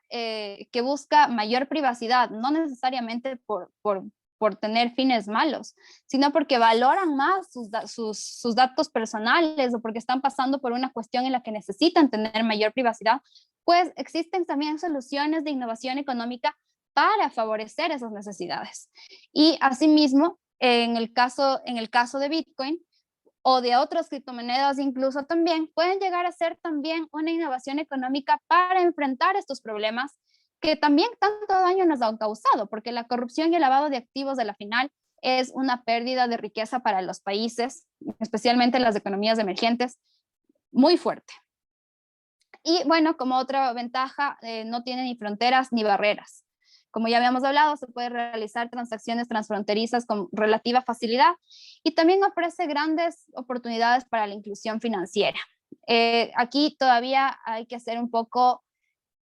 mayor privacidad, no necesariamente por tener fines malos, sino porque valoran más sus datos personales o porque están pasando por una cuestión en la que necesitan tener mayor privacidad, pues existen también soluciones de innovación económica para favorecer esas necesidades. Y asimismo, en el caso de Bitcoin o de otras criptomonedas incluso también, pueden llegar a ser también una innovación económica para enfrentar estos problemas que también tanto daño nos han causado, porque la corrupción y el lavado de activos de la final es una pérdida de riqueza para los países, especialmente las economías emergentes, muy fuerte. Y bueno, como otra ventaja, no tiene ni fronteras ni barreras. Como ya habíamos hablado, se puede realizar transacciones transfronterizas con relativa facilidad y también ofrece grandes oportunidades para la inclusión financiera. Aquí todavía hay que hacer un poco,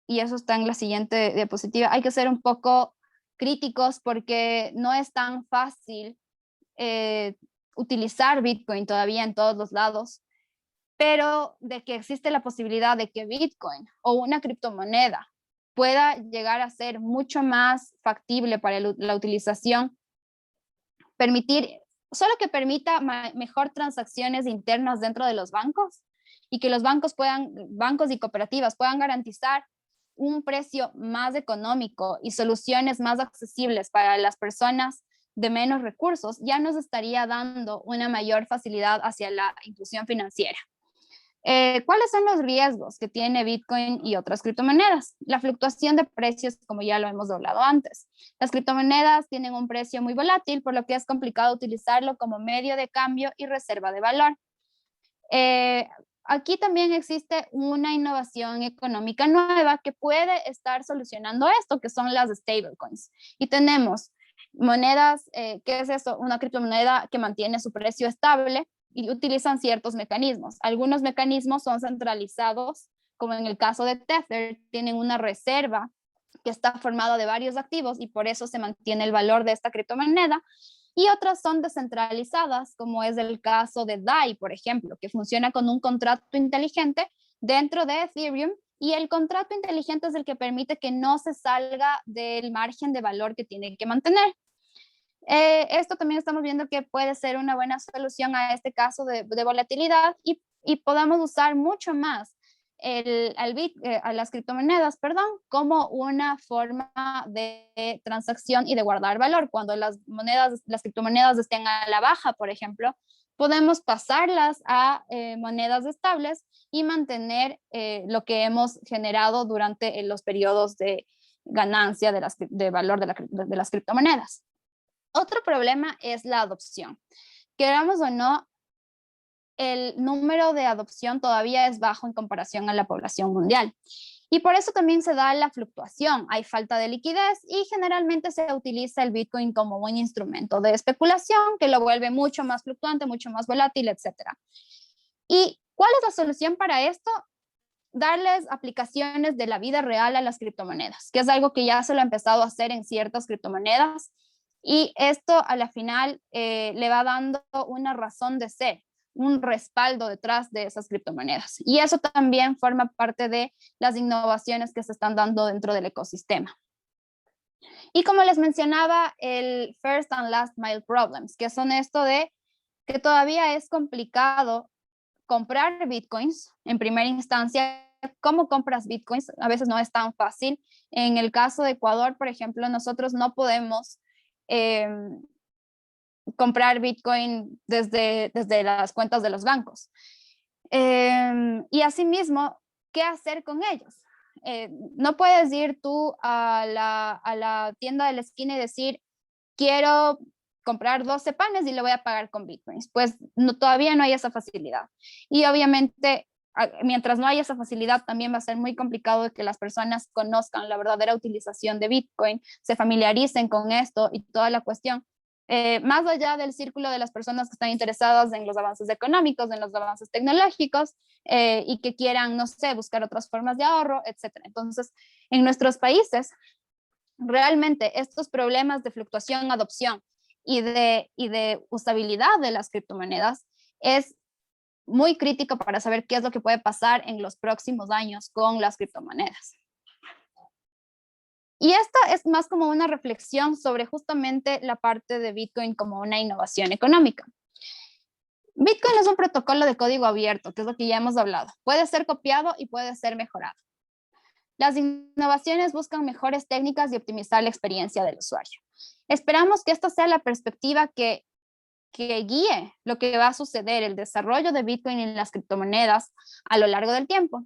y eso está en la siguiente diapositiva, hay que ser un poco críticos porque no es tan fácil utilizar Bitcoin todavía en todos los lados, pero de que existe la posibilidad de que Bitcoin o una criptomoneda pueda llegar a ser mucho más factible para la utilización, solo que permita mejor transacciones internas dentro de los bancos y que los bancos y cooperativas puedan garantizar un precio más económico y soluciones más accesibles para las personas de menos recursos, ya nos estaría dando una mayor facilidad hacia la inclusión financiera. ¿Cuáles son los riesgos que tiene Bitcoin y otras criptomonedas? La fluctuación de precios, como ya lo hemos hablado antes. Las criptomonedas tienen un precio muy volátil, por lo que es complicado utilizarlo como medio de cambio y reserva de valor. Aquí también existe una innovación económica nueva que puede estar solucionando esto, que son las stablecoins. Y tenemos monedas, ¿qué es eso? Una criptomoneda que mantiene su precio estable y utilizan ciertos mecanismos. Algunos mecanismos son centralizados, como en el caso de Tether, tienen una reserva que está formada de varios activos y por eso se mantiene el valor de esta criptomoneda. Y otras son descentralizadas, como es el caso de DAI, por ejemplo, que funciona con un contrato inteligente dentro de Ethereum, y el contrato inteligente es el que permite que no se salga del margen de valor que tiene que mantener. Esto también estamos viendo que puede ser una buena solución a este caso de volatilidad y podamos usar mucho más a las criptomonedas, como una forma de transacción y de guardar valor. Cuando las criptomonedas estén a la baja, por ejemplo, podemos pasarlas a monedas estables y mantener lo que hemos generado durante los periodos de ganancia de valor de las criptomonedas. Otro problema es la adopción. Queramos o no, el número de adopción todavía es bajo en comparación a la población mundial. Y por eso también se da la fluctuación. Hay falta de liquidez y generalmente se utiliza el Bitcoin como un instrumento de especulación que lo vuelve mucho más fluctuante, mucho más volátil, etc. ¿Y cuál es la solución para esto? Darles aplicaciones de la vida real a las criptomonedas, que es algo que ya se lo ha empezado a hacer en ciertas criptomonedas. Y esto a la final le va dando una razón de ser, un respaldo detrás de esas criptomonedas. Y eso también forma parte de las innovaciones que se están dando dentro del ecosistema. Y como les mencionaba, el first and last mile problems, que son esto de que todavía es complicado comprar bitcoins en primera instancia. ¿Cómo compras bitcoins? A veces no es tan fácil. En el caso de Ecuador, por ejemplo, nosotros no podemos comprar Bitcoin desde las cuentas de los bancos. Y asimismo, ¿qué hacer con ellos? No puedes ir tú a la tienda de la esquina y decir, quiero comprar 12 panes y lo voy a pagar con Bitcoins. Pues todavía no hay esa facilidad. Y obviamente, mientras no haya esa facilidad, también va a ser muy complicado que las personas conozcan la verdadera utilización de Bitcoin, se familiaricen con esto y toda la cuestión. Más allá del círculo de las personas que están interesadas en los avances económicos, en los avances tecnológicos y que quieran, no sé, buscar otras formas de ahorro, etc. Entonces, en nuestros países, realmente estos problemas de fluctuación, adopción y de usabilidad de las criptomonedas es muy crítico para saber qué es lo que puede pasar en los próximos años con las criptomonedas. Y esta es más como una reflexión sobre justamente la parte de Bitcoin como una innovación económica. Bitcoin es un protocolo de código abierto, que es lo que ya hemos hablado. Puede ser copiado y puede ser mejorado. Las innovaciones buscan mejores técnicas y optimizar la experiencia del usuario. Esperamos que esta sea la perspectiva que guíe lo que va a suceder, el desarrollo de Bitcoin en las criptomonedas a lo largo del tiempo.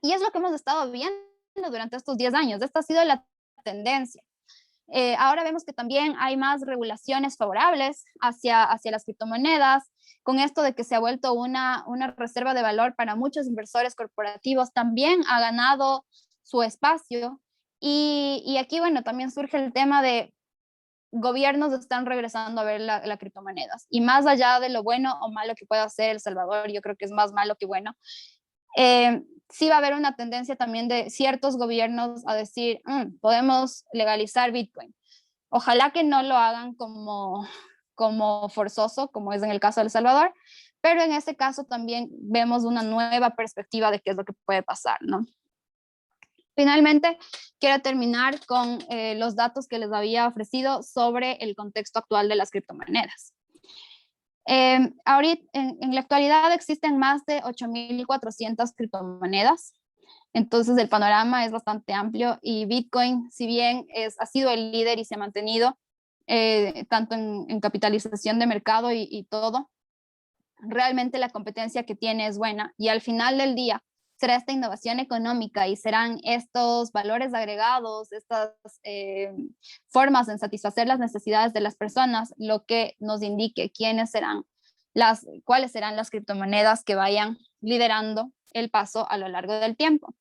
Y es lo que hemos estado viendo durante estos 10 años. Esta ha sido la tendencia. Ahora vemos que también hay más regulaciones favorables hacia las criptomonedas, con esto de que se ha vuelto una reserva de valor para muchos inversores corporativos, también ha ganado su espacio. Y aquí, bueno, también surge el tema de gobiernos están regresando a ver la criptomonedas. Y más allá de lo bueno o malo que pueda hacer El Salvador, yo creo que es más malo que bueno, sí va a haber una tendencia también de ciertos gobiernos a decir, podemos legalizar Bitcoin. Ojalá que no lo hagan como forzoso, como es en el caso de El Salvador, pero en este caso también vemos una nueva perspectiva de qué es lo que puede pasar, ¿no? Finalmente, quiero terminar con los datos que les había ofrecido sobre el contexto actual de las criptomonedas. Ahorita, en la actualidad existen más de 8.400 criptomonedas, entonces el panorama es bastante amplio y Bitcoin, si bien ha sido el líder y se ha mantenido tanto en capitalización de mercado y todo, realmente la competencia que tiene es buena y al final del día será esta innovación económica y serán estos valores agregados, estas formas de satisfacer las necesidades de las personas, lo que nos indique cuáles serán las criptomonedas que vayan liderando el paso a lo largo del tiempo.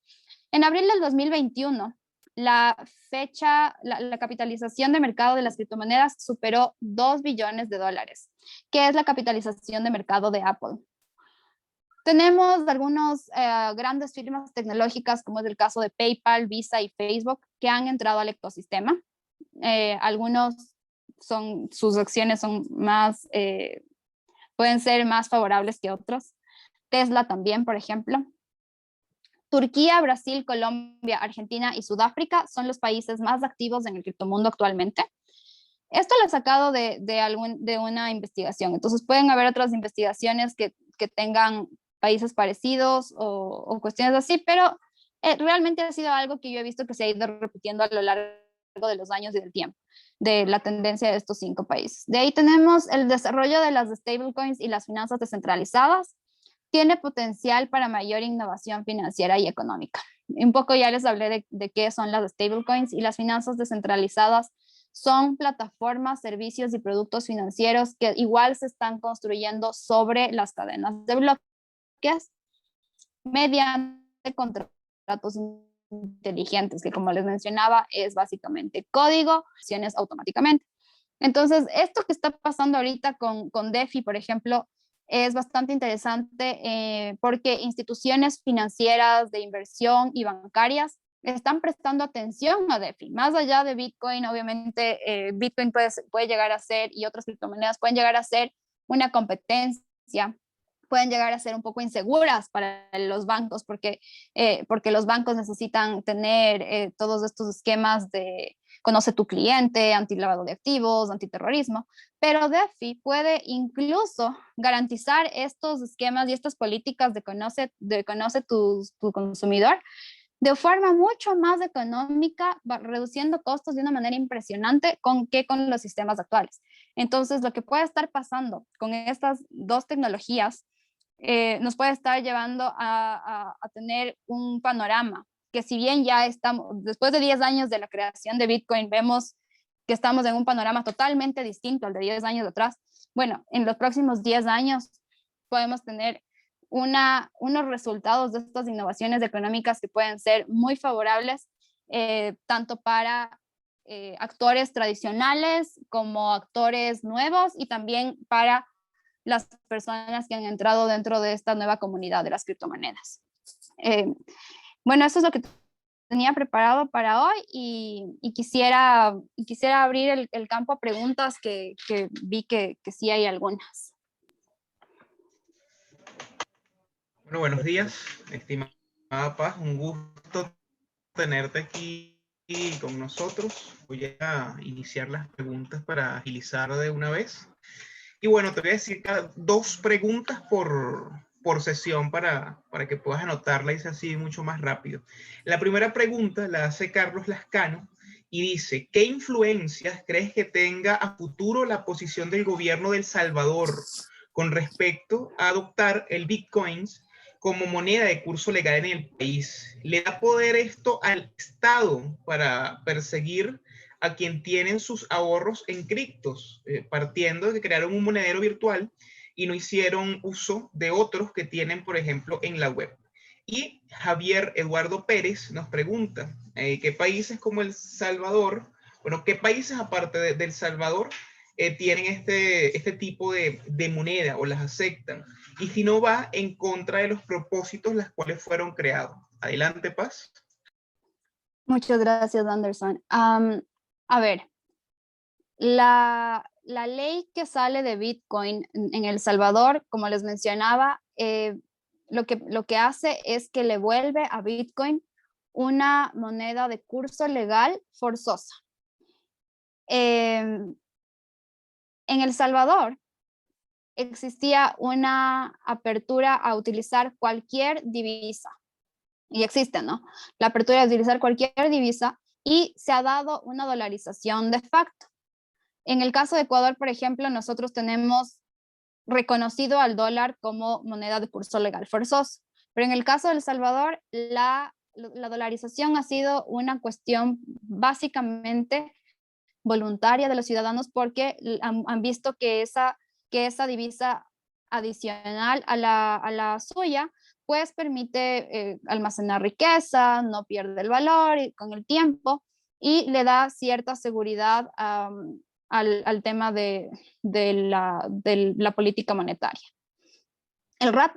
En abril del 2021, la capitalización de mercado de las criptomonedas superó $2 billones, que es la capitalización de mercado de Apple. Tenemos algunos grandes firmas tecnológicas, como es el caso de PayPal, Visa y Facebook, que han entrado al ecosistema. Algunos sus acciones son pueden ser más favorables que otros. Tesla también, por ejemplo. Turquía, Brasil, Colombia, Argentina y Sudáfrica son los países más activos en el criptomundo actualmente. Esto lo he sacado de una investigación. Entonces pueden haber otras investigaciones que tengan países parecidos o cuestiones así, pero realmente ha sido algo que yo he visto que se ha ido repitiendo a lo largo de los años y del tiempo, de la tendencia de estos 5 países. De ahí tenemos el desarrollo de las stablecoins y las finanzas descentralizadas. Tiene potencial para mayor innovación financiera y económica. Un poco ya les hablé de qué son las stablecoins, y las finanzas descentralizadas son plataformas, servicios y productos financieros que igual se están construyendo sobre las cadenas de bloques mediante contratos inteligentes, que como les mencionaba es básicamente código, acciones automáticamente. Entonces, esto que está pasando ahorita con DeFi, por ejemplo, es bastante interesante porque instituciones financieras de inversión y bancarias están prestando atención a DeFi. Más allá de Bitcoin, obviamente Bitcoin puede llegar a ser, y otras criptomonedas pueden llegar a ser una competencia, pueden llegar a ser un poco inseguras para los bancos porque los bancos necesitan tener todos estos esquemas de conoce tu cliente, antilavado de activos, antiterrorismo, pero DeFi puede incluso garantizar estos esquemas y estas políticas de conoce tu consumidor de forma mucho más económica, reduciendo costos de una manera impresionante con los sistemas actuales. Entonces, lo que puede estar pasando con estas dos tecnologías nos puede estar llevando a tener un panorama que, si bien ya estamos, después de 10 años de la creación de Bitcoin, vemos que estamos en un panorama totalmente distinto al de 10 años atrás. Bueno, en los próximos 10 años podemos tener unos resultados de estas innovaciones económicas que pueden ser muy favorables, tanto para actores tradicionales como actores nuevos, y también para las personas que han entrado dentro de esta nueva comunidad de las criptomonedas. Bueno, eso es lo que tenía preparado para hoy, y quisiera abrir el campo a preguntas que vi que sí hay algunas. Bueno, buenos días, estimada Paz, un gusto tenerte aquí con nosotros. Voy a iniciar las preguntas para agilizar de una vez. Y bueno, te voy a decir 2 preguntas por sesión para que puedas anotarla y así mucho más rápido. La primera pregunta la hace Carlos Lascano y dice: ¿qué influencias crees que tenga a futuro la posición del gobierno de El Salvador con respecto a adoptar el Bitcoin como moneda de curso legal en el país? ¿Le da poder esto al Estado para perseguir a quien tienen sus ahorros en criptos, partiendo de que crearon un monedero virtual y no hicieron uso de otros que tienen, por ejemplo, en la web? Y Javier Eduardo Pérez nos pregunta, ¿qué países como El Salvador, bueno, qué países aparte de El Salvador tienen este tipo de moneda o las aceptan? Y si no va en contra de los propósitos los cuales fueron creados. Adelante, Paz. Muchas gracias, Anderson. A ver, la ley que sale de Bitcoin en El Salvador, como les mencionaba, lo que hace es que le vuelve a Bitcoin una moneda de curso legal forzosa. En El Salvador existía una apertura a utilizar cualquier divisa, y existe, ¿no? La apertura de utilizar cualquier divisa, y se ha dado una dolarización de facto. En el caso de Ecuador, por ejemplo, nosotros tenemos reconocido al dólar como moneda de curso legal forzoso, pero en el caso de El Salvador, la dolarización ha sido una cuestión básicamente voluntaria de los ciudadanos, porque han visto que esa divisa adicional a la suya, pues permite almacenar riqueza, no pierde el valor con el tiempo, y le da cierta seguridad al tema de la política monetaria.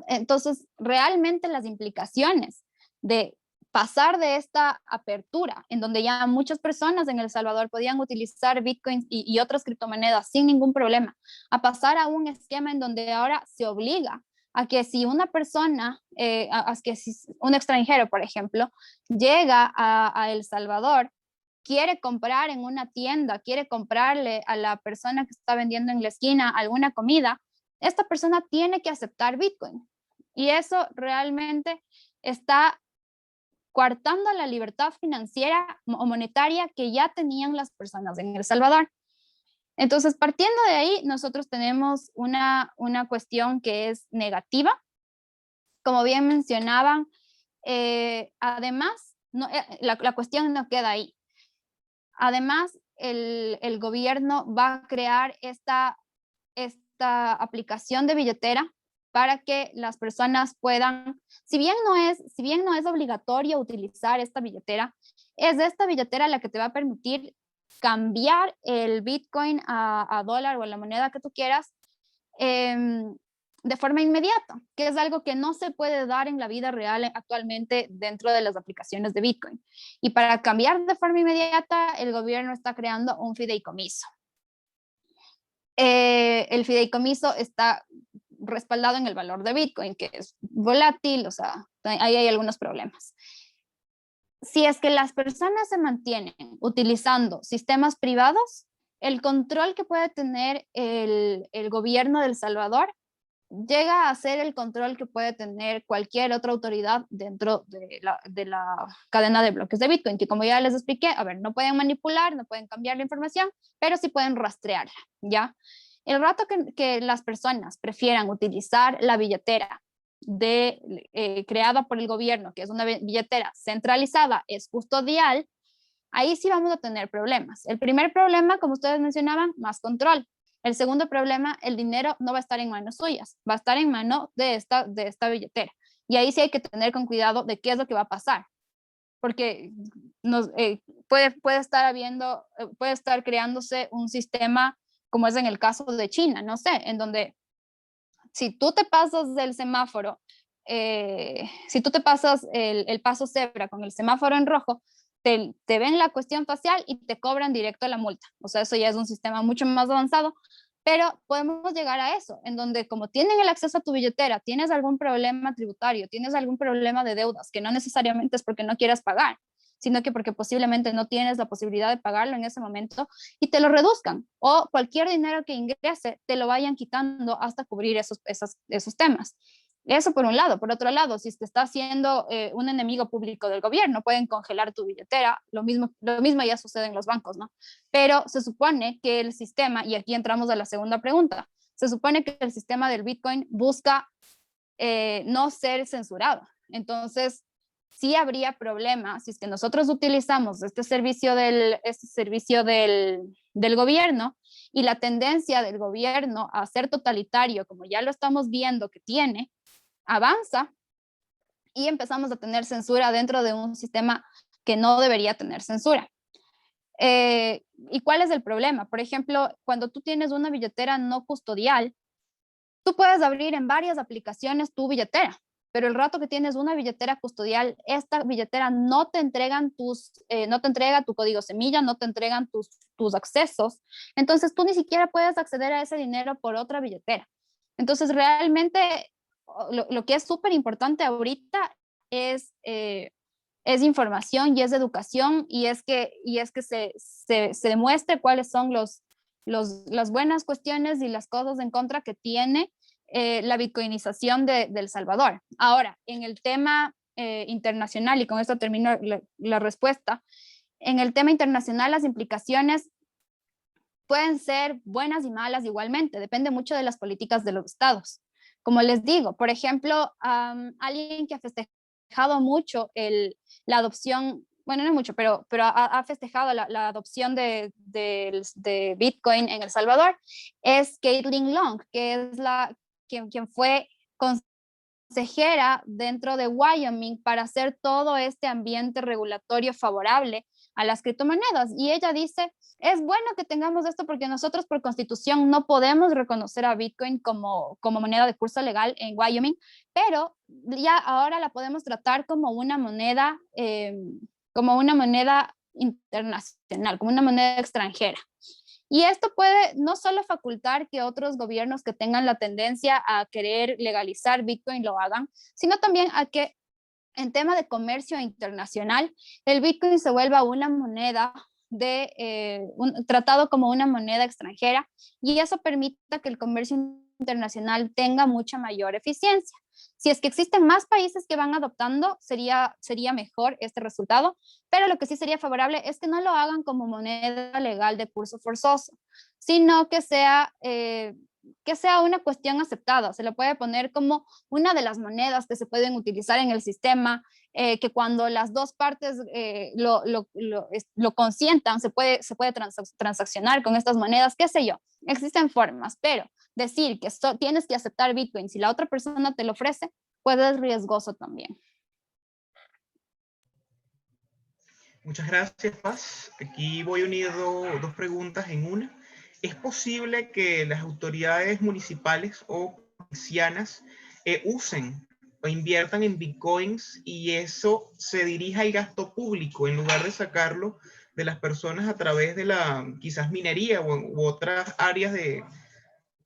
Entonces, realmente las implicaciones de pasar de esta apertura, en donde ya muchas personas en El Salvador podían utilizar Bitcoin y otras criptomonedas sin ningún problema, a pasar a un esquema en donde ahora se obliga a que si una persona, que si un extranjero, por ejemplo, llega a El Salvador, quiere comprar en una tienda, quiere comprarle a la persona que está vendiendo en la esquina alguna comida, esta persona tiene que aceptar Bitcoin. Y eso realmente está coartando la libertad financiera o monetaria que ya tenían las personas en El Salvador. Entonces, partiendo de ahí, nosotros tenemos una cuestión que es negativa. Como bien mencionaban, además, la cuestión no queda ahí. Además, el gobierno va a crear esta aplicación de billetera para que las personas puedan, si bien no es obligatorio utilizar esta billetera, es esta billetera la que te va a permitir cambiar el Bitcoin a dólar o a la moneda que tú quieras de forma inmediata, que es algo que no se puede dar en la vida real actualmente dentro de las aplicaciones de Bitcoin. Y para cambiar de forma inmediata, el gobierno está creando un fideicomiso. El fideicomiso está respaldado en el valor de Bitcoin, que es volátil, o sea, ahí hay algunos problemas. Si es que las personas se mantienen utilizando sistemas privados, el control que puede tener el gobierno de El Salvador llega a ser el control que puede tener cualquier otra autoridad dentro de la cadena de bloques de Bitcoin, que como ya les expliqué, a ver, no pueden manipular, no pueden cambiar la información, pero sí pueden rastrearla, ¿ya? El rato que las personas prefieran utilizar la billetera creada por el gobierno, que es una billetera centralizada, es custodial, ahí sí vamos a tener problemas. El primer problema, como ustedes mencionaban, más control. El segundo problema, el dinero no va a estar en manos suyas, va a estar en mano de esta billetera. Y ahí sí hay que tener con cuidado de qué es lo que va a pasar. Porque puede estar creándose un sistema como es en el caso de China, no sé, en donde si tú te pasas del semáforo, si tú te pasas el paso cebra con el semáforo en rojo, te ven la cuestión facial y te cobran directo la multa. O sea, eso ya es un sistema mucho más avanzado, pero podemos llegar a eso, en donde como tienen el acceso a tu billetera, tienes algún problema tributario, tienes algún problema de deudas, que no necesariamente es porque no quieras pagar, sino que porque posiblemente no tienes la posibilidad de pagarlo en ese momento y te lo reduzcan, o cualquier dinero que ingrese te lo vayan quitando hasta cubrir esos temas. Eso por un lado. Por otro lado, si te está haciendo un enemigo público del gobierno, pueden congelar tu billetera. Lo mismo ya sucede en los bancos, ¿no? Pero se supone que el sistema, y aquí entramos a la segunda pregunta, se supone que el sistema del Bitcoin busca no ser censurado. Entonces, sí habría problemas si es que nosotros utilizamos este servicio del gobierno y la tendencia del gobierno a ser totalitario, como ya lo estamos viendo que tiene, avanza y empezamos a tener censura dentro de un sistema que no debería tener censura. ¿Y cuál es el problema? Por ejemplo, cuando tú tienes una billetera no custodial, tú puedes abrir en varias aplicaciones tu billetera, pero el rato que tienes una billetera custodial, esta billetera no te entregan no te entrega tu código semilla, no te entregan tus accesos, entonces tú ni siquiera puedes acceder a ese dinero por otra billetera. Entonces realmente lo que es súper importante ahorita es información y es educación y es que se demuestre cuáles son las buenas cuestiones y las cosas en contra que tiene la bitcoinización de El Salvador. Ahora, en el tema internacional, y con esto termino la respuesta, en el tema internacional las implicaciones pueden ser buenas y malas igualmente, depende mucho de las políticas de los estados. Como les digo, por ejemplo, alguien que ha festejado mucho la adopción, bueno, no mucho, pero ha festejado la adopción de Bitcoin en El Salvador, es Caitlin Long, que es quien fue consejera dentro de Wyoming para hacer todo este ambiente regulatorio favorable a las criptomonedas. Y ella dice, es bueno que tengamos esto porque nosotros por constitución no podemos reconocer a Bitcoin como moneda de curso legal en Wyoming, pero ya ahora la podemos tratar como una moneda internacional, como una moneda extranjera. Y esto puede no solo facultar que otros gobiernos que tengan la tendencia a querer legalizar Bitcoin lo hagan, sino también a que en tema de comercio internacional, el Bitcoin se vuelva una moneda tratado como una moneda extranjera y eso permita que el comercio internacional tenga mucha mayor eficiencia. Si es que existen más países que van adoptando, sería mejor este resultado, pero lo que sí sería favorable es que no lo hagan como moneda legal de curso forzoso, sino que sea una cuestión aceptada. Se lo puede poner como una de las monedas que se pueden utilizar en el sistema, que cuando las dos partes lo consientan, se puede transaccionar con estas monedas, qué sé yo. Existen formas, pero decir que tienes que aceptar Bitcoin si la otra persona te lo ofrece, pues es riesgoso también. Muchas gracias, Paz. Aquí voy uniendo dos preguntas en una. ¿Es posible que las autoridades municipales o provincianas usen o inviertan en bitcoins y eso se dirija al gasto público en lugar de sacarlo de las personas a través de la quizás minería u otras áreas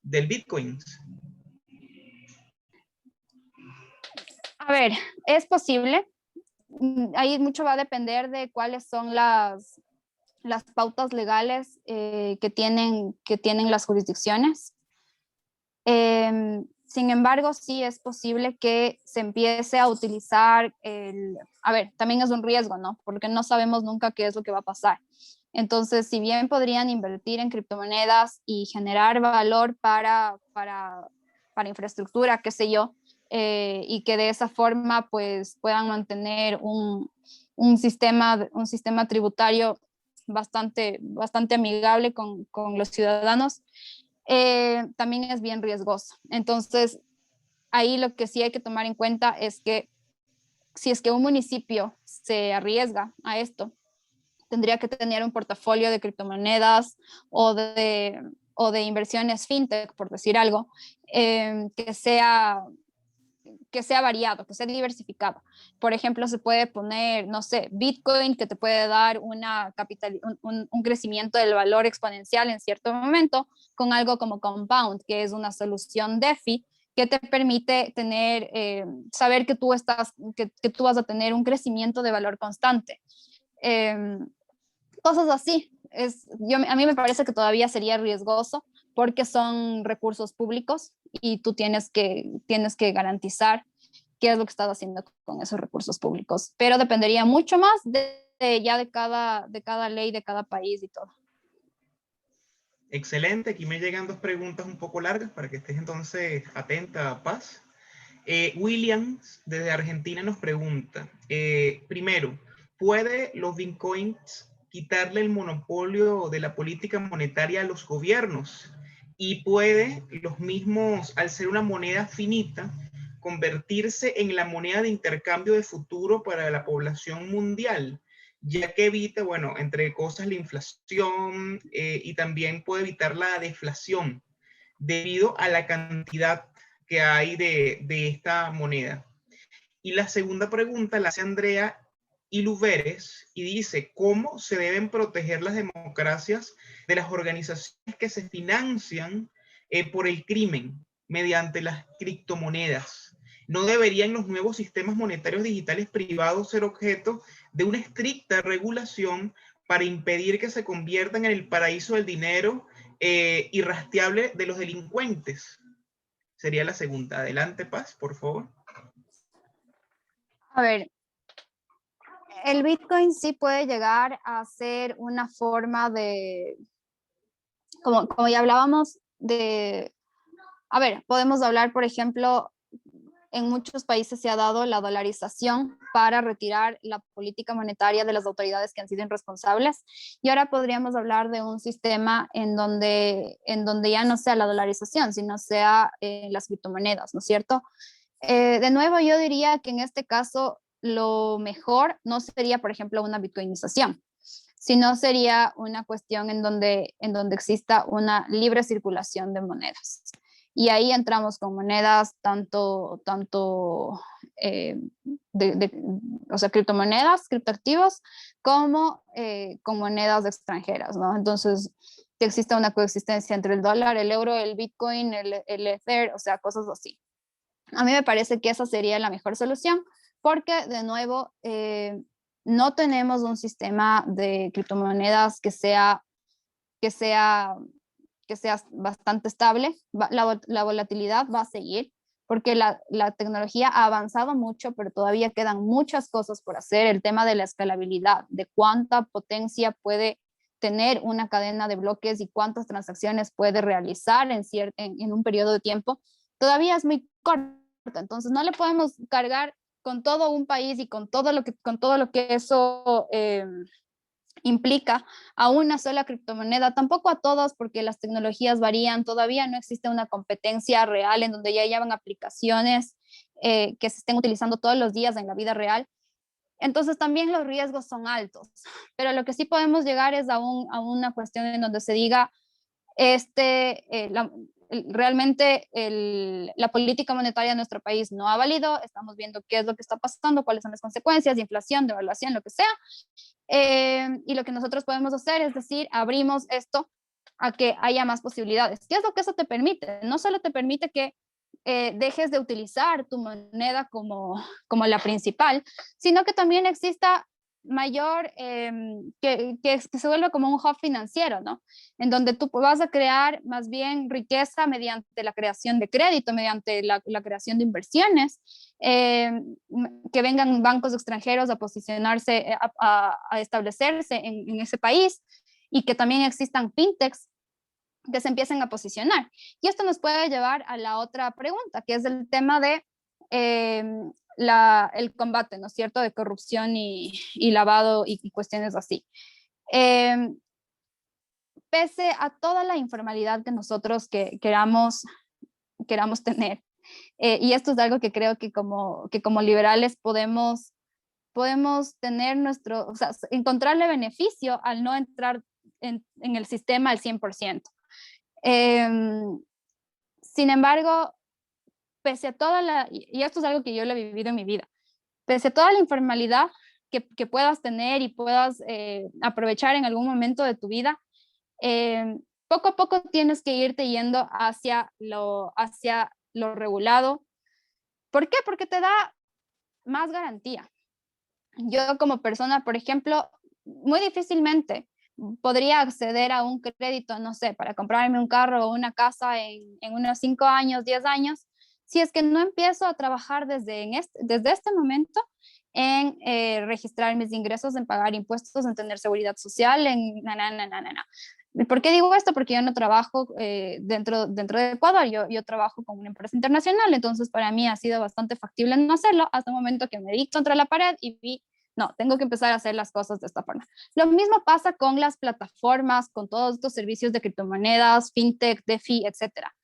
del bitcoin? A ver, es posible. Ahí mucho va a depender de cuáles son las pautas legales que tienen las jurisdicciones. Sin embargo, sí es posible que se empiece a utilizar a ver, también es un riesgo, ¿no? Porque no sabemos nunca qué es lo que va a pasar. Entonces, si bien podrían invertir en criptomonedas y generar valor para infraestructura, qué sé yo, y que de esa forma pues puedan mantener un sistema tributario bastante amigable con los ciudadanos, también es bien riesgoso. Entonces, ahí lo que sí hay que tomar en cuenta es que si es que un municipio se arriesga a esto, tendría que tener un portafolio de criptomonedas o de inversiones fintech, por decir algo, que sea variado, que sea diversificado. Por ejemplo, se puede poner, no sé, Bitcoin, que te puede dar un crecimiento del valor exponencial en cierto momento, con algo como Compound, que es una solución DeFi que te permite saber que tú vas a tener un crecimiento de valor constante. Cosas así. A mí me parece que todavía sería riesgoso porque son recursos públicos y tú tienes que garantizar qué es lo que estás haciendo con esos recursos públicos. Pero dependería mucho más de cada ley, de cada país y todo. Excelente, aquí me llegan dos preguntas un poco largas para que estés entonces atenta, Paz. Williams, desde Argentina, nos pregunta, primero, ¿puede los bitcoins quitarle el monopolio de la política monetaria a los gobiernos? Y puede los mismos, al ser una moneda finita, convertirse en la moneda de intercambio de futuro para la población mundial, ya que evita, bueno, entre cosas, la inflación y también puede evitar la deflación debido a la cantidad que hay de esta moneda. Y la segunda pregunta la hace Andrea Iluveres y dice, ¿cómo se deben proteger las democracias de las organizaciones que se financian por el crimen mediante las criptomonedas? ¿No deberían los nuevos sistemas monetarios digitales privados ser objeto de una estricta regulación para impedir que se conviertan en el paraíso del dinero irrastreable de los delincuentes? Sería la segunda. Adelante, Paz, por favor. A ver, el Bitcoin sí puede llegar a ser una forma de, como ya hablábamos, a ver, podemos hablar, por ejemplo, en muchos países se ha dado la dolarización para retirar la política monetaria de las autoridades que han sido irresponsables. Y ahora podríamos hablar de un sistema en donde ya no sea la dolarización, sino sea las criptomonedas, ¿no es cierto? De nuevo, yo diría que en este caso lo mejor no sería, por ejemplo, una bitcoinización, sino sería una cuestión en donde exista una libre circulación de monedas. Y ahí entramos con monedas tanto o sea, criptomonedas, criptoactivos, como con monedas extranjeras, ¿no? Entonces, que exista una coexistencia entre el dólar, el euro, el Bitcoin, el Ether, o sea, cosas así. A mí me parece que esa sería la mejor solución, porque, de nuevo, no tenemos un sistema de criptomonedas que sea bastante estable. La volatilidad va a seguir, porque la tecnología ha avanzado mucho, pero todavía quedan muchas cosas por hacer. El tema de la escalabilidad, de cuánta potencia puede tener una cadena de bloques y cuántas transacciones puede realizar en un periodo de tiempo, todavía es muy corta. Entonces no le podemos cargar con todo un país y con todo lo que eso implica a una sola criptomoneda, tampoco a todos, porque las tecnologías varían, todavía no existe una competencia real en donde ya llevan aplicaciones que se estén utilizando todos los días en la vida real. Entonces también los riesgos son altos, pero lo que sí podemos llegar es a una cuestión en donde se diga, realmente la política monetaria de nuestro país no ha valido, estamos viendo qué es lo que está pasando, cuáles son las consecuencias de inflación, devaluación, lo que sea, y lo que nosotros podemos hacer es decir, abrimos esto a que haya más posibilidades. ¿Qué es lo que eso te permite? No solo te permite que dejes de utilizar tu moneda como la principal, sino que también exista mayor, que se vuelva como un hub financiero, ¿no? En donde tú vas a crear más bien riqueza mediante la creación de crédito, mediante la creación de inversiones, que vengan bancos extranjeros a posicionarse, a establecerse en ese país, y que también existan fintechs que se empiecen a posicionar. Y esto nos puede llevar a la otra pregunta, que es el tema de el combate, ¿no es cierto?, de corrupción y lavado y cuestiones así. Pese a toda la informalidad que nosotros queramos tener, y esto es algo que creo que como liberales podemos tener o sea, encontrarle beneficio al no entrar en el sistema al 100%. Sin embargo, pese a y esto es algo que yo lo he vivido en mi vida, pese a toda la informalidad que puedas tener y puedas aprovechar en algún momento de tu vida, poco a poco tienes que irte yendo hacia lo regulado. ¿Por qué? Porque te da más garantía. Yo como persona, por ejemplo, muy difícilmente podría acceder a un crédito, no sé, para comprarme un carro o una casa en unos 5 años, 10 años, si es que no empiezo a trabajar desde este momento en registrar mis ingresos, en pagar impuestos, en tener seguridad social, en ¿Por qué digo esto? Porque yo no trabajo dentro de Ecuador, yo trabajo con una empresa internacional, entonces para mí ha sido bastante factible no hacerlo hasta el momento que me di contra la pared y vi, no, tengo que empezar a hacer las cosas de esta forma. Lo mismo pasa con las plataformas, con todos estos servicios de criptomonedas, fintech, DeFi, etcétera.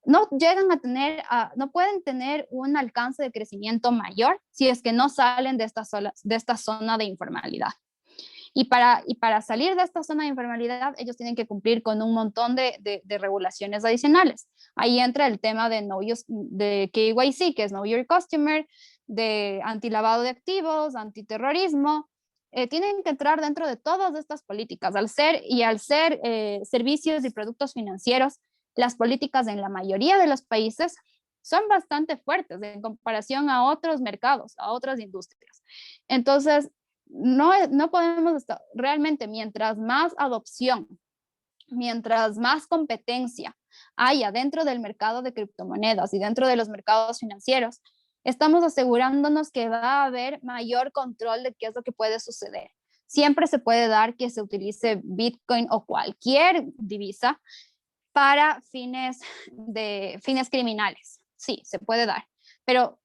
No llegan a tener, no pueden tener un alcance de crecimiento mayor si es que no salen de esta zona de informalidad. Y para salir de esta zona de informalidad, ellos tienen que cumplir con un montón de regulaciones adicionales. Ahí entra el tema de KYC, que es Know Your Customer, de antilavado de activos, antiterrorismo. Tienen que entrar dentro de todas estas políticas. Al ser servicios y productos financieros, las políticas en la mayoría de los países son bastante fuertes en comparación a otros mercados, a otras industrias. Entonces, no podemos estar, realmente mientras más adopción, mientras más competencia haya dentro del mercado de criptomonedas y dentro de los mercados financieros, estamos asegurándonos que va a haber mayor control de qué es lo que puede suceder. Siempre se puede dar que se utilice Bitcoin o cualquier divisa para fines criminales. Sí, se puede dar, pero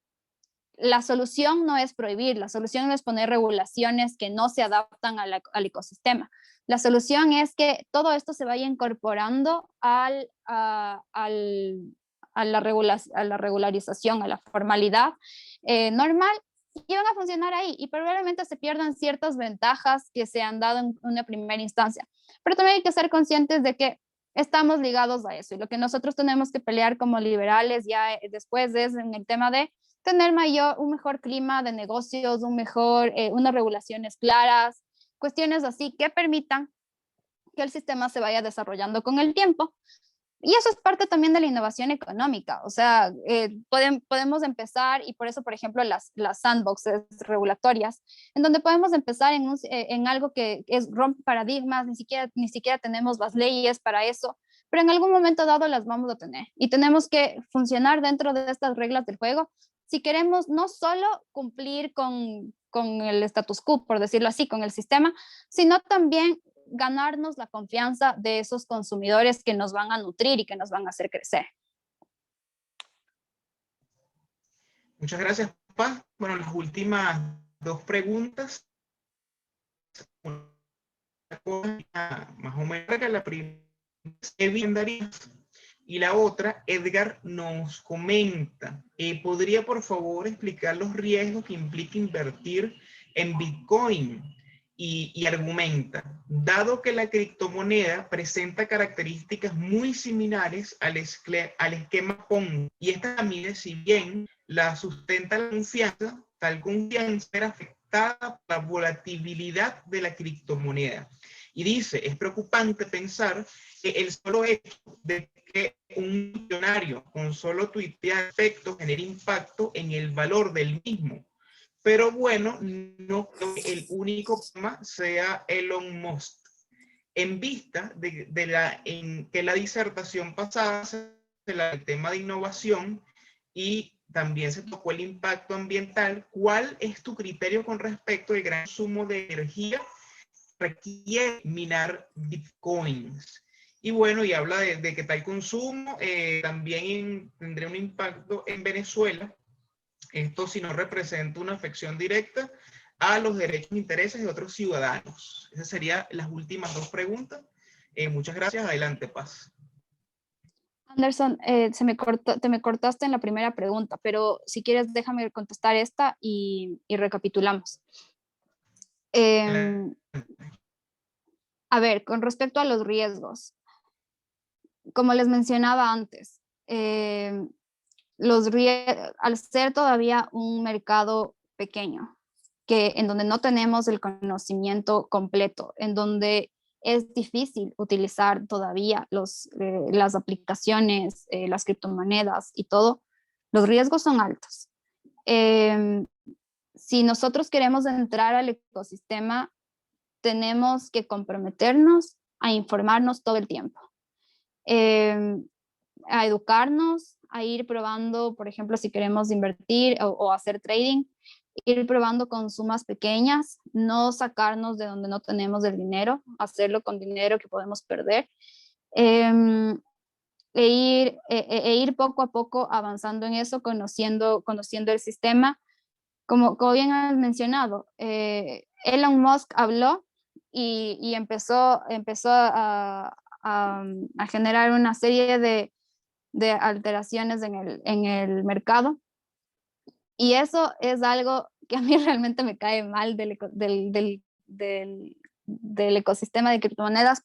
la solución no es prohibir, la solución no es poner regulaciones que no se adaptan al ecosistema. La solución es que todo esto se vaya incorporando a la regularización, a la formalidad normal, y van a funcionar ahí, y probablemente se pierdan ciertas ventajas que se han dado en una primera instancia. Pero también hay que ser conscientes de que estamos ligados a eso, y lo que nosotros tenemos que pelear como liberales ya después es en el tema de tener un mejor clima de negocios, unas regulaciones claras, cuestiones así que permitan que el sistema se vaya desarrollando con el tiempo. Y eso es parte también de la innovación económica. O sea, podemos empezar, y por eso, por ejemplo, las sandboxes regulatorias, en donde podemos empezar en algo que rompe paradigmas, ni siquiera tenemos las leyes para eso, pero en algún momento dado las vamos a tener y tenemos que funcionar dentro de estas reglas del juego si queremos no solo cumplir con el status quo, por decirlo así, con el sistema, sino también ganarnos la confianza de esos consumidores que nos van a nutrir y que nos van a hacer crecer. Muchas gracias, Paz. Bueno, las últimas dos preguntas. Una cosa más o menos larga, la primera es bien Darías, y la otra, Edgar nos comenta, ¿podría por favor explicar los riesgos que implica invertir en Bitcoin? Y argumenta, dado que la criptomoneda presenta características muy similares al esquema Ponzi, y esta pirámide, si bien la sustenta la confianza, tal confianza era afectada por la volatilidad de la criptomoneda. Y dice, es preocupante pensar que el solo hecho de que un millonario con solo tuitear efectos genere impacto en el valor del mismo. Pero bueno, no creo que el único tema sea Elon Musk. En vista de que la disertación pasada el tema de innovación y también se tocó el impacto ambiental, ¿cuál es tu criterio con respecto al gran consumo de energía que requiere minar bitcoins? Y bueno, y habla de que tal consumo también tendría un impacto en Venezuela. Esto si no representa una afección directa a los derechos e intereses de otros ciudadanos. Esas serían las últimas dos preguntas. Muchas gracias. Adelante, Paz. Anderson, te me cortaste en la primera pregunta, pero si quieres déjame contestar esta y recapitulamos. A ver, con respecto a los riesgos, como les mencionaba antes, al ser todavía un mercado pequeño, en donde no tenemos el conocimiento completo, en donde es difícil utilizar todavía las aplicaciones, las criptomonedas y todo, los riesgos son altos. Si nosotros queremos entrar al ecosistema, tenemos que comprometernos a informarnos todo el tiempo, a educarnos, a ir probando, por ejemplo, si queremos invertir o hacer trading, ir probando con sumas pequeñas, no sacarnos de donde no tenemos el dinero, hacerlo con dinero que podemos perder, e ir poco a poco avanzando en eso, conociendo el sistema. Como bien has mencionado, Elon Musk habló y empezó a generar una serie de alteraciones en el mercado. Y eso es algo que a mí realmente me cae mal del ecosistema de criptomonedas,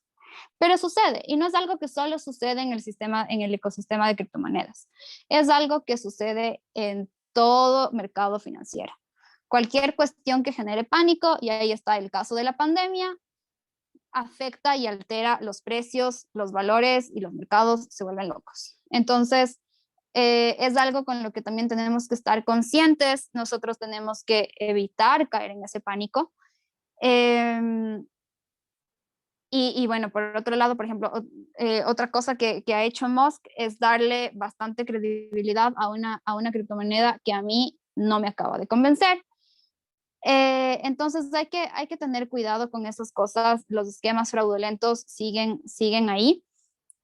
pero sucede, y no es algo que solo sucede en el ecosistema de criptomonedas, es algo que sucede en todo mercado financiero. Cualquier cuestión que genere pánico, y ahí está el caso de la pandemia, afecta y altera los precios, los valores, y los mercados se vuelven locos. Entonces, es algo con lo que también tenemos que estar conscientes. Nosotros tenemos que evitar caer en ese pánico. Y bueno, por otro lado, por ejemplo, otra cosa que ha hecho Musk es darle bastante credibilidad a una criptomoneda que a mí no me acaba de convencer. Entonces hay que tener cuidado con esas cosas. Los esquemas fraudulentos siguen ahí.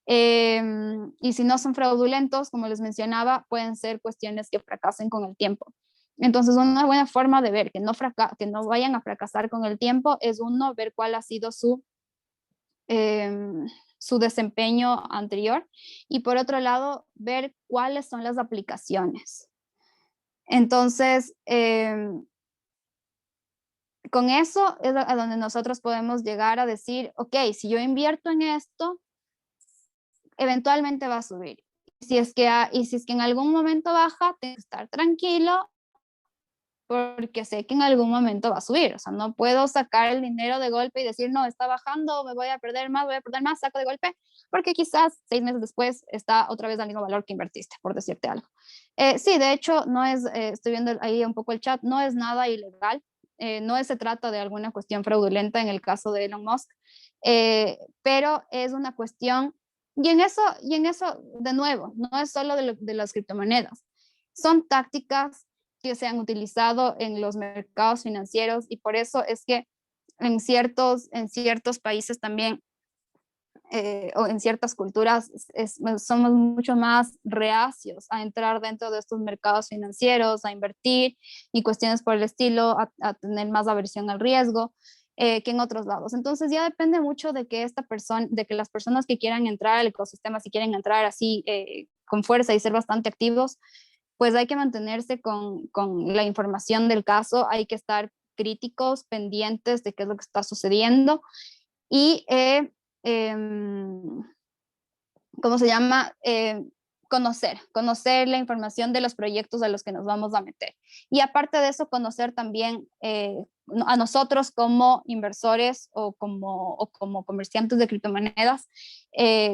Y si no son fraudulentos, como les mencionaba, pueden ser cuestiones que fracasen con el tiempo. Entonces, una buena forma de ver que no vayan a fracasar con el tiempo es ver cuál ha sido su desempeño anterior, y por otro lado, ver cuáles son las aplicaciones. Entonces, con eso es a donde nosotros podemos llegar a decir, ok, si yo invierto en esto, eventualmente va a subir. Si es que en algún momento baja, tengo que estar tranquilo porque sé que en algún momento va a subir. O sea, no puedo sacar el dinero de golpe y decir, no, está bajando, me voy a perder más, saco de golpe, porque quizás 6 meses después está otra vez al mismo valor que invertiste, por decirte algo. Sí, de hecho, no es, estoy viendo ahí un poco el chat, no es nada ilegal. No se trata de alguna cuestión fraudulenta en el caso de Elon Musk, pero es una cuestión Y en eso, de nuevo, no es solo de las criptomonedas, son tácticas que se han utilizado en los mercados financieros y por eso es que en ciertos países también o en ciertas culturas somos mucho más reacios a entrar dentro de estos mercados financieros, a invertir y cuestiones por el estilo, a tener más aversión al riesgo. Que en otros lados. Entonces ya depende mucho de que de que las personas que quieran entrar al ecosistema, si quieren entrar así con fuerza y ser bastante activos, pues hay que mantenerse con la información del caso, hay que estar críticos, pendientes de qué es lo que está sucediendo y ¿cómo se llama? Conocer la información de los proyectos a los que nos vamos a meter. Y aparte de eso, conocer también a nosotros como inversores o como comerciantes de criptomonedas,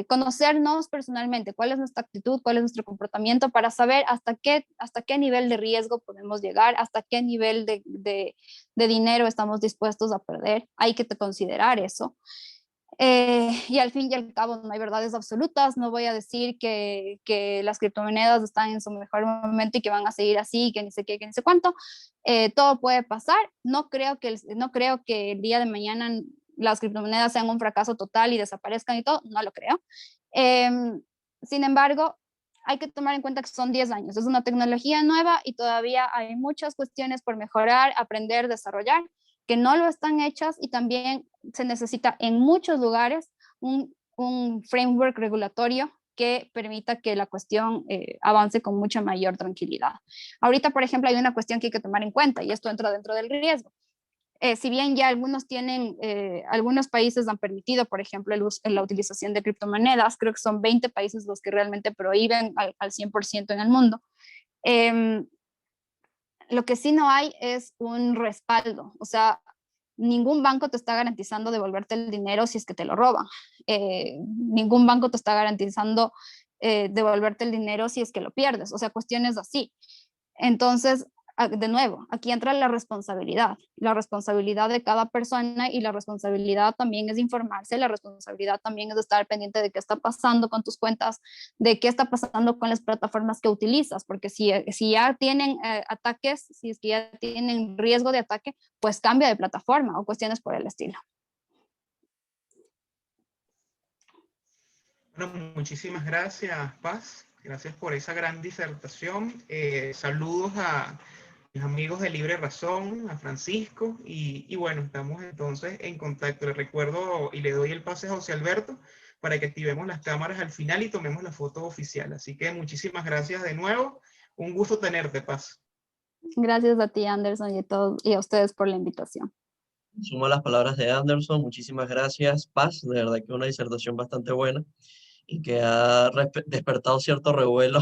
conocernos personalmente, cuál es nuestra actitud, cuál es nuestro comportamiento para saber hasta qué nivel de riesgo podemos llegar, hasta qué nivel de dinero estamos dispuestos a perder. Hay que considerar eso. Y al fin y al cabo no hay verdades absolutas, no voy a decir que las criptomonedas están en su mejor momento y que van a seguir así, que ni sé qué, que ni sé cuánto. Todo puede pasar, no creo que el día de mañana las criptomonedas sean un fracaso total y desaparezcan y todo, no lo creo. Sin embargo, hay que tomar en cuenta que son 10 años, es una tecnología nueva y todavía hay muchas cuestiones por mejorar, aprender, desarrollar, que no lo están hechas y también se necesita en muchos lugares un framework regulatorio que permita que la cuestión avance con mucha mayor tranquilidad. Ahorita, por ejemplo, hay una cuestión que hay que tomar en cuenta y esto entra dentro del riesgo. Si bien ya algunos países han permitido, por ejemplo, la utilización de criptomonedas, creo que son 20 países los que realmente prohíben al 100% en el mundo. Lo que sí no hay es un respaldo, o sea, ningún banco te está garantizando devolverte el dinero si es que te lo roban. Ningún banco te está garantizando devolverte el dinero si es que lo pierdes, o sea, cuestiones así. Entonces, de nuevo, aquí entra la responsabilidad de cada persona y la responsabilidad también es informarse, la responsabilidad también es estar pendiente de qué está pasando con tus cuentas, de qué está pasando con las plataformas que utilizas, porque si ya tienen ataques, si es que ya tienen riesgo de ataque, pues cambia de plataforma o cuestiones por el estilo. Bueno, muchísimas gracias, Paz. Gracias por esa gran disertación. Saludos a mis amigos de Libre Razón, a Francisco, y bueno, estamos entonces en contacto. Les recuerdo y le doy el pase a José Alberto para que activemos las cámaras al final y tomemos la foto oficial. Así que muchísimas gracias de nuevo. Un gusto tenerte, Paz. Gracias a ti, Anderson, y a ustedes por la invitación. Sumo las palabras de Anderson, muchísimas gracias, Paz, de verdad que una disertación bastante buena y que ha despertado cierto revuelo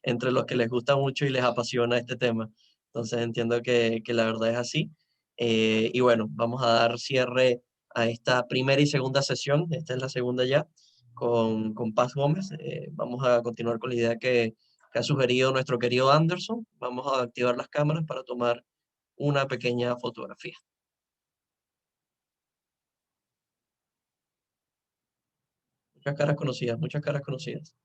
entre los que les gusta mucho y les apasiona este tema. Entonces entiendo que la verdad es así. Y bueno, vamos a dar cierre a esta primera y segunda sesión, esta es la segunda ya, con Paz Gómez. Vamos a continuar con la idea que ha sugerido nuestro querido Anderson. Vamos a activar las cámaras para tomar una pequeña fotografía. Muchas caras conocidas, muchas caras conocidas.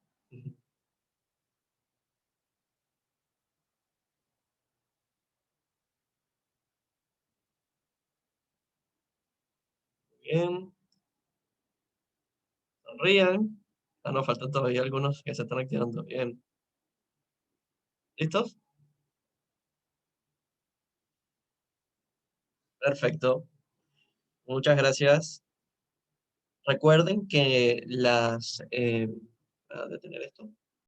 Bien, sonrían. Ah, nos faltan todavía algunos que se están activando. Bien. ¿Listos? Perfecto. Muchas gracias. Recuerden que a detener esto.